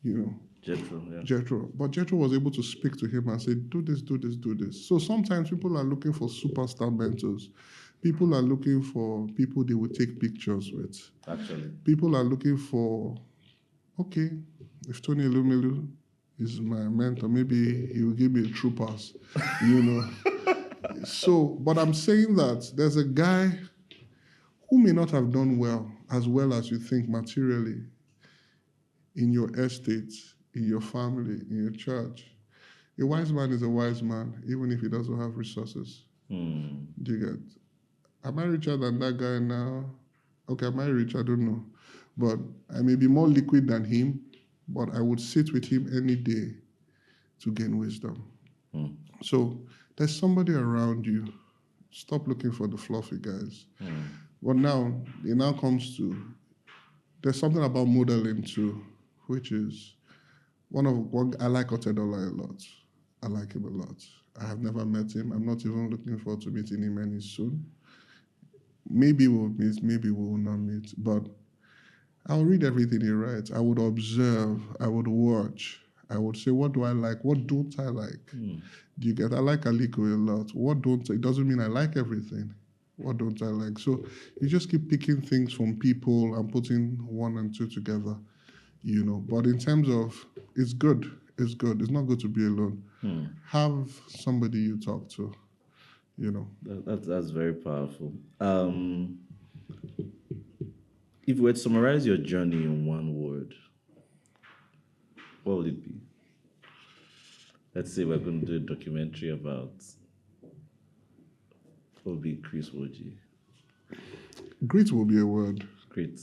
Speaker 2: you know. Jethro. But Jethro was able to speak to him and say, do this, do this, do this. So sometimes people are looking for superstar mentors. People are looking for people they will take pictures with.
Speaker 1: Actually.
Speaker 2: People are looking for, okay, if Tony Elumelu is my mentor, maybe he will give me a true pass, you know. So, but I'm saying that there's a guy who may not have done well as you think materially in your estate, in your family, in your church. A wise man is a wise man, even if he doesn't have resources. Do you get? Am I richer than that guy now? Okay, am I rich? I don't know. But I may be more liquid than him, but I would sit with him any day to gain wisdom. So there's somebody around you. Stop looking for the fluffy guys. But now, it now comes to, there's something about modeling too, which is I like Otedola a lot. I like him a lot. I have never met him. I'm not even looking forward to meeting him any soon. Maybe we'll meet, maybe we will not meet, but I'll read everything he writes. I would observe, I would watch, I would say, what do I like? What don't I like? Do you get? I like Aliko a lot. What don't I? It doesn't mean I like everything. What don't I like? So you just keep picking things from people and putting one and two together, you know. But in terms of, it's good. It's good. It's not good to be alone. Have somebody you talk to, you know.
Speaker 1: That's very powerful. If we were to summarize your journey in one word, what would it be? Let's say we're going to do a documentary about, what would be Chris Woji?
Speaker 2: Grit will be a word.
Speaker 1: Grit.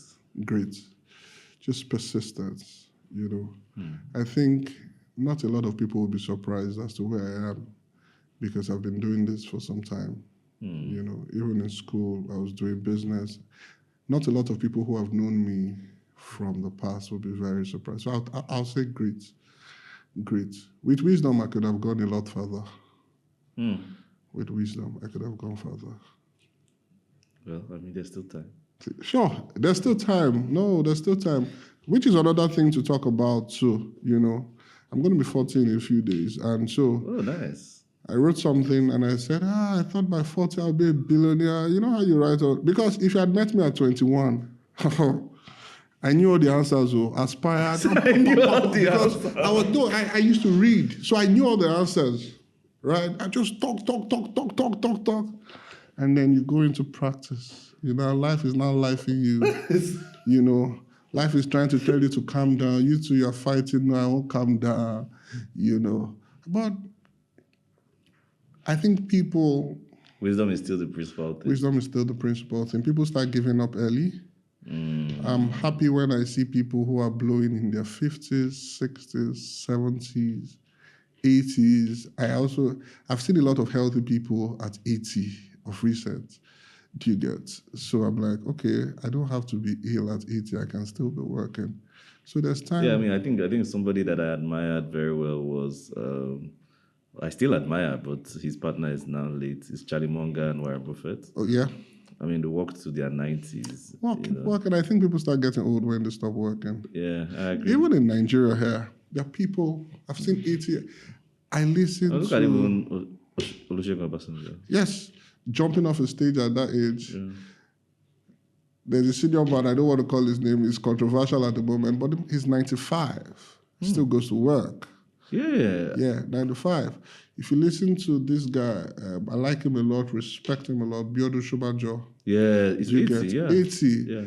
Speaker 2: Just persistence, you know. I think not a lot of people will be surprised as to where I am because I've been doing this for some time. You know, even in school, I was doing business. Not a lot of people who have known me from the past will be very surprised. So I'll say grit. With wisdom, I could have gone a lot further. With wisdom, I could have gone further.
Speaker 1: Well, I mean, there's still time.
Speaker 2: Sure, there's still time. No, there's still time, which is another thing to talk about too, you know. I'm going to be 40 in a few days, and so...
Speaker 1: Oh, nice.
Speaker 2: I wrote something and I said, I thought by 40 I'll be a billionaire. You know how you write it? Because if you had met me at 21, I knew all the answers, aspired.
Speaker 1: I knew all the answers.
Speaker 2: I used to read, so I knew all the answers, right? I just talk. And then you go into practice. You know, life is not lifing you. You know, life is trying to tell you to calm down. You two, you're fighting, no, I won't calm down, you know. But I think
Speaker 1: wisdom is still the principal thing.
Speaker 2: Wisdom is still the principal thing. People start giving up early. I'm happy when I see people who are blowing in their 50s, 60s, 70s, 80s. I've seen a lot of healthy people at 80 of recent. Do you get? So I'm like, okay, I don't have to be ill at 80. I can still be working. So there's time.
Speaker 1: Yeah, I mean, I think somebody that I admired very well was... I still admire, but his partner is now late. It's Charlie Munger and Warren Buffett.
Speaker 2: Oh, yeah?
Speaker 1: I mean, they worked to their 90s.
Speaker 2: Keep working. I think people start getting old when they stop working.
Speaker 1: Yeah, I agree.
Speaker 2: Even in Nigeria here, there are people, I've seen 80. I listen to...
Speaker 1: Look at even Olusegun Obasanjo.
Speaker 2: Yes, jumping off a stage at that age. Yeah. There's a senior man, I don't want to call his name, he's controversial at the moment, but he's 95. Still goes to work. Yeah, 95. If you listen to this guy, I like him a lot, respect him a lot, Biodu Shubajo.
Speaker 1: Yeah, it's 80,
Speaker 2: 80.
Speaker 1: Yeah.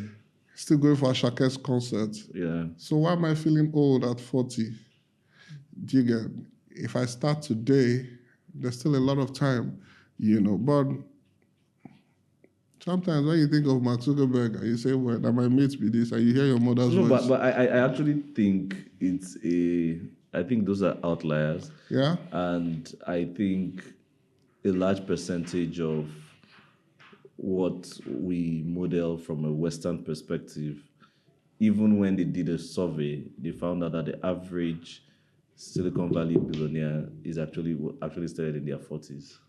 Speaker 2: Still going for a Shake's concert.
Speaker 1: Yeah.
Speaker 2: So why am I feeling old at 40? Do you get? If I start today, there's still a lot of time, you know, but sometimes when you think of Mark Zuckerberg and you say, well, that my mates be this, and you hear your mother's voice.
Speaker 1: But I actually think I think those are outliers.
Speaker 2: Yeah.
Speaker 1: And I think a large percentage of what we model from a Western perspective, even when they did a survey, they found out that the average Silicon Valley billionaire is actually started in their 40s.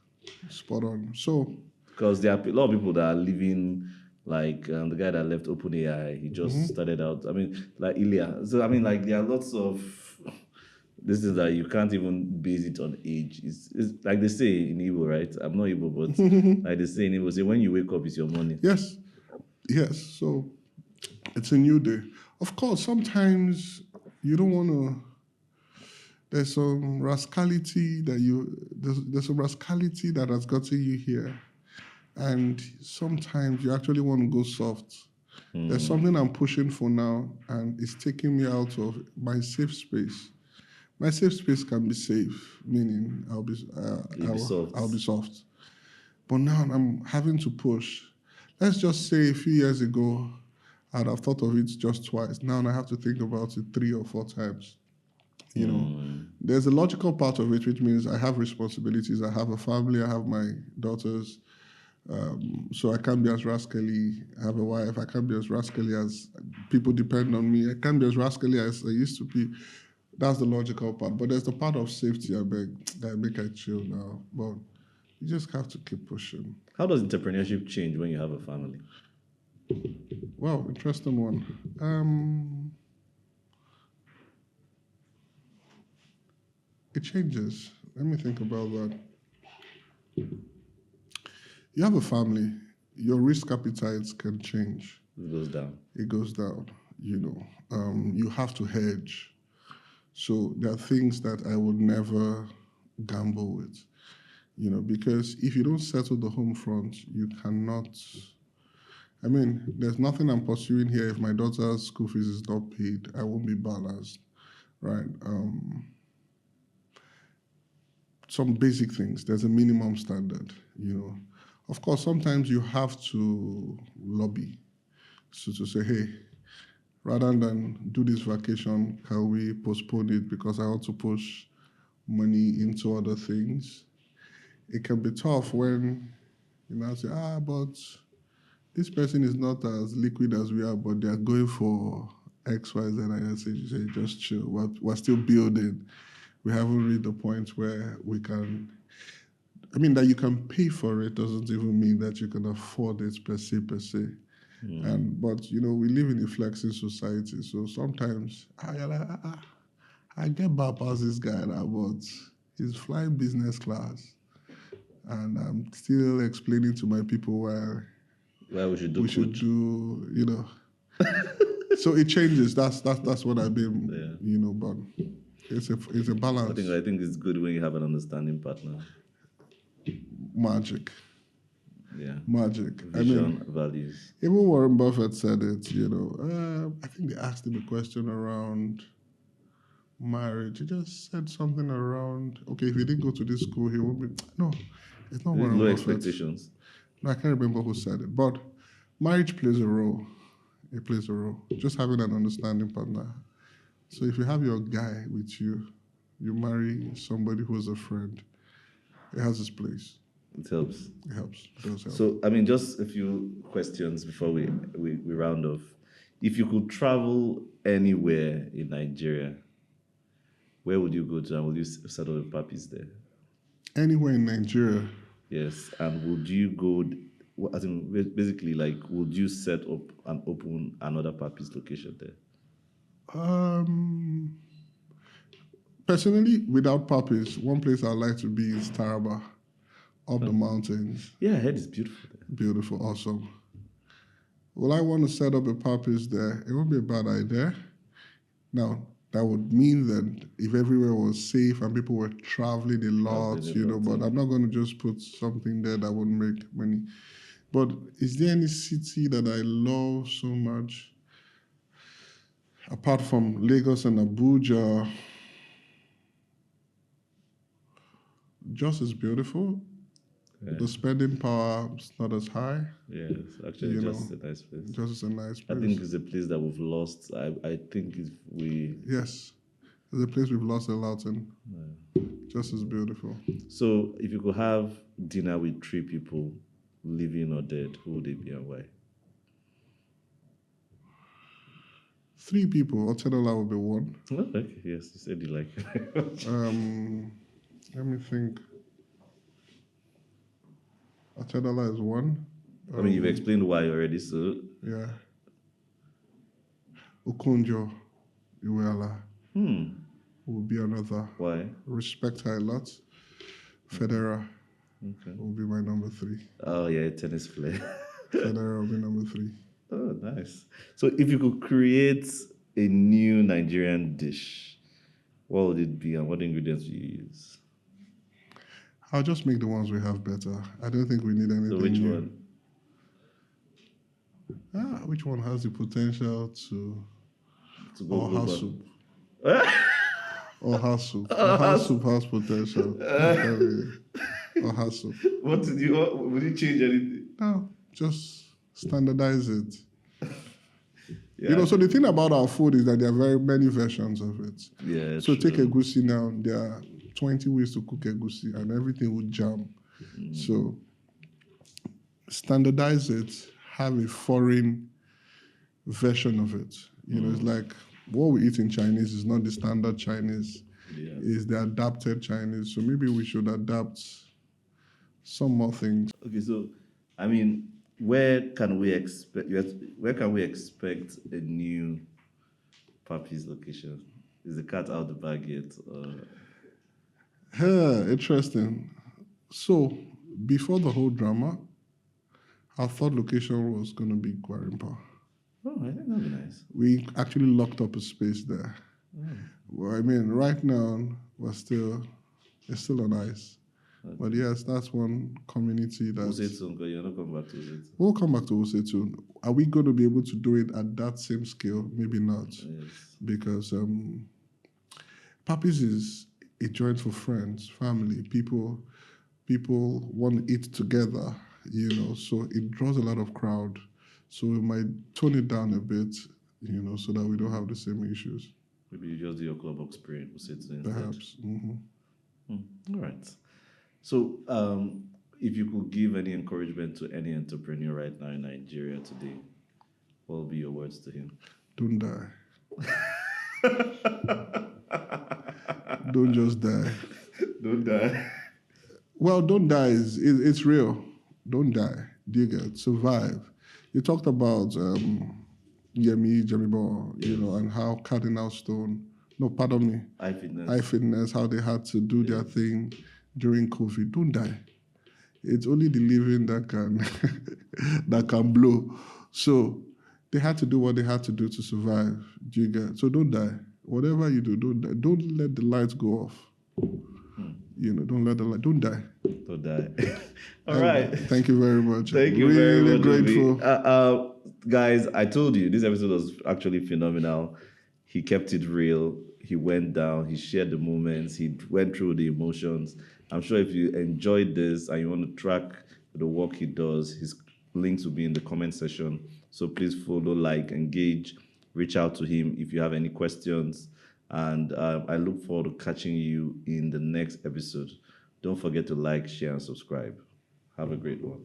Speaker 2: Spot on. So,
Speaker 1: Because there are a lot of people that are living like the guy that left OpenAI, he just started out. I mean, like Ilya. So I mean, like there are lots of this is that you can't even base it on age. It's like they say in Igbo, right? I'm not Igbo, but like they say in Igbo, say when you wake up, it's your morning.
Speaker 2: yes. So, it's a new day. Of course, sometimes you don't want to. There's some rascality there's some rascality that has gotten you here. And sometimes you actually want to go soft. There's something I'm pushing for now, and it's taking me out of my safe space. My safe space can be safe, meaning I'll be soft. But now I'm having to push. Let's just say a few years ago, I'd have thought of it just twice. Now I have to think about it 3 or 4 times. You know, there's a logical part of it, which means I have responsibilities. I have a family. I have my daughters. So I can't be as rascally. I have a wife. I can't be as rascally as people depend on me. I can't be as rascally as I used to be. That's the logical part. But there's the part of safety that make I chill now. But you just have to keep pushing.
Speaker 1: How does entrepreneurship change when you have a family?
Speaker 2: Well, interesting one. It changes. Let me think about that. You have a family, your risk appetites can change. It goes down, you know. You have to hedge. So there are things that I would never gamble with, you know, because if you don't settle the home front, you cannot. I mean, there's nothing I'm pursuing here. If my daughter's school fees is not paid, I won't be balanced, right? Some basic things. There's a minimum standard, you know. Of course, sometimes you have to lobby. So to say, hey, rather than do this vacation, can we postpone it because I want to push money into other things? It can be tough when you know say, but this person is not as liquid as we are, but they are going for X, Y, Z. And I say, just chill. We're still building. We haven't reached the point where we can. I mean, that you can pay for it doesn't even mean that you can afford it per se. But you know, we live in a flexing society, so sometimes I get bypass this guy now, but he's flying business class, and I'm still explaining to my people why
Speaker 1: we should
Speaker 2: do, you know. So it changes. That's what I've been, you know, but it's a balance.
Speaker 1: I think it's good when you have an understanding partner.
Speaker 2: Magic.
Speaker 1: Yeah.
Speaker 2: Magic.
Speaker 1: Vision, values.
Speaker 2: Even Warren Buffett said it, you know. I think they asked him a question around marriage. He just said something around, okay, if he didn't go to this school, he won't be. No, it's not Warren Buffett.
Speaker 1: Low expectations.
Speaker 2: No, I can't remember who said it. But marriage plays a role. It plays a role. Just having an understanding partner. So if you have your guy with you, you marry somebody who's a friend, it has its place.
Speaker 1: It helps.
Speaker 2: It helps. It does help.
Speaker 1: So, I mean, just a few questions before we round off. If you could travel anywhere in Nigeria, where would you go to, and would you settle with Papiees there?
Speaker 2: Anywhere in Nigeria?
Speaker 1: Yes. And would you go, I think basically, like, would you set up and open another Papiees location there?
Speaker 2: Personally, without Papiees, one place I'd like to be is Taraba. Up the mountains.
Speaker 1: Yeah, I heard it's beautiful there.
Speaker 2: Beautiful, awesome. Well, I want to set up a Papiees there. It won't be a bad idea. Now, that would mean that if everywhere was safe and people were traveling a lot, you know, but I'm not going to just put something there that wouldn't make money. But is there any city that I love so much? Apart from Lagos and Abuja, just as beautiful. Yeah. The spending power is not as high.
Speaker 1: Yeah, it's actually just a nice place.
Speaker 2: Just a nice place.
Speaker 1: I think it's a place that we've lost. I think if we...
Speaker 2: Yes, it's a place we've lost a lot in. Yeah. just as beautiful.
Speaker 1: So, if you could have dinner with 3 people, living or dead, who would they be and why?
Speaker 2: 3 people, Otedola will be one.
Speaker 1: Oh, okay, yes, you said you like it.
Speaker 2: Let me think. Otedola is one.
Speaker 1: I mean, you've explained why already, so.
Speaker 2: Yeah. Okonjo Iweala will be another.
Speaker 1: Why?
Speaker 2: Respect her a lot. Federer
Speaker 1: Okay.
Speaker 2: will be my number 3.
Speaker 1: Oh, yeah, tennis player.
Speaker 2: Federer will be number 3.
Speaker 1: Oh, nice. So, if you could create a new Nigerian dish, what would it be and what ingredients would you use?
Speaker 2: I'll just make the ones we have better. I don't think we need anything
Speaker 1: So, which
Speaker 2: new.
Speaker 1: one?
Speaker 2: Which one has the potential to
Speaker 1: go
Speaker 2: Oha
Speaker 1: global?
Speaker 2: soup? Oha soup. Oha soup has potential. Oha soup.
Speaker 1: What did you? Would you change anything?
Speaker 2: No, just standardize it.
Speaker 1: Yeah.
Speaker 2: You know, so the thing about our food is that there are very many versions of it.
Speaker 1: Yeah.
Speaker 2: So
Speaker 1: true.
Speaker 2: take egusi now. There are 20 ways to cook egusi, and everything would jam. So standardize it. Have a foreign version of it. You know, it's like what we eat in Chinese is not the standard Chinese.
Speaker 1: Yeah.
Speaker 2: It's the adapted Chinese. So maybe we should adapt some more things.
Speaker 1: Okay, so I mean, where can we expect a new Papiees location? Is the cat out the bag yet?
Speaker 2: Interesting. So before the whole drama, our third location was going to be Gwarimpa.
Speaker 1: Oh, I think that'd be nice.
Speaker 2: We actually locked up a space there. Well, I mean, right now it's still on ice. Okay. But yes, that's one community that
Speaker 1: you're not coming back to it.
Speaker 2: We'll come back to Usetu. Are we going to be able to do it at that same scale? Maybe not.
Speaker 1: Yes.
Speaker 2: Because Papiees is a joint for friends, family, people want to eat together, you know, so it draws a lot of crowd. So we might tone it down a bit, you know, so that we don't have the same issues.
Speaker 1: Maybe you just do your club experience.
Speaker 2: Perhaps.
Speaker 1: All right. So, if you could give any encouragement to any entrepreneur right now in Nigeria today, what will be your words to him?
Speaker 2: Don't die. Don't just die.
Speaker 1: Don't die.
Speaker 2: Well, don't die it's real. Don't die. Do you get survive? You talked about Yemi Jemibo, you know, and how Cardinal Stone. No, pardon me. iFitness, how they had to do their thing during COVID. Don't die. It's only the living that can that can blow. So they had to do what they had to do to survive. Do you get? So don't die. Whatever you do, don't die. Don't let the lights go off. You know, don't let the light. Don't die.
Speaker 1: Don't die. All right.
Speaker 2: Thank you very much.
Speaker 1: Thank you very much.
Speaker 2: Really grateful.
Speaker 1: Guys, I told you this episode was actually phenomenal. He kept it real. He went down. He shared the moments. He went through the emotions. I'm sure if you enjoyed this and you want to track the work he does, his links will be in the comment section. So please follow, like, engage, reach out to him if you have any questions. And I look forward to catching you in the next episode. Don't forget to like, share, and subscribe. Have a great one.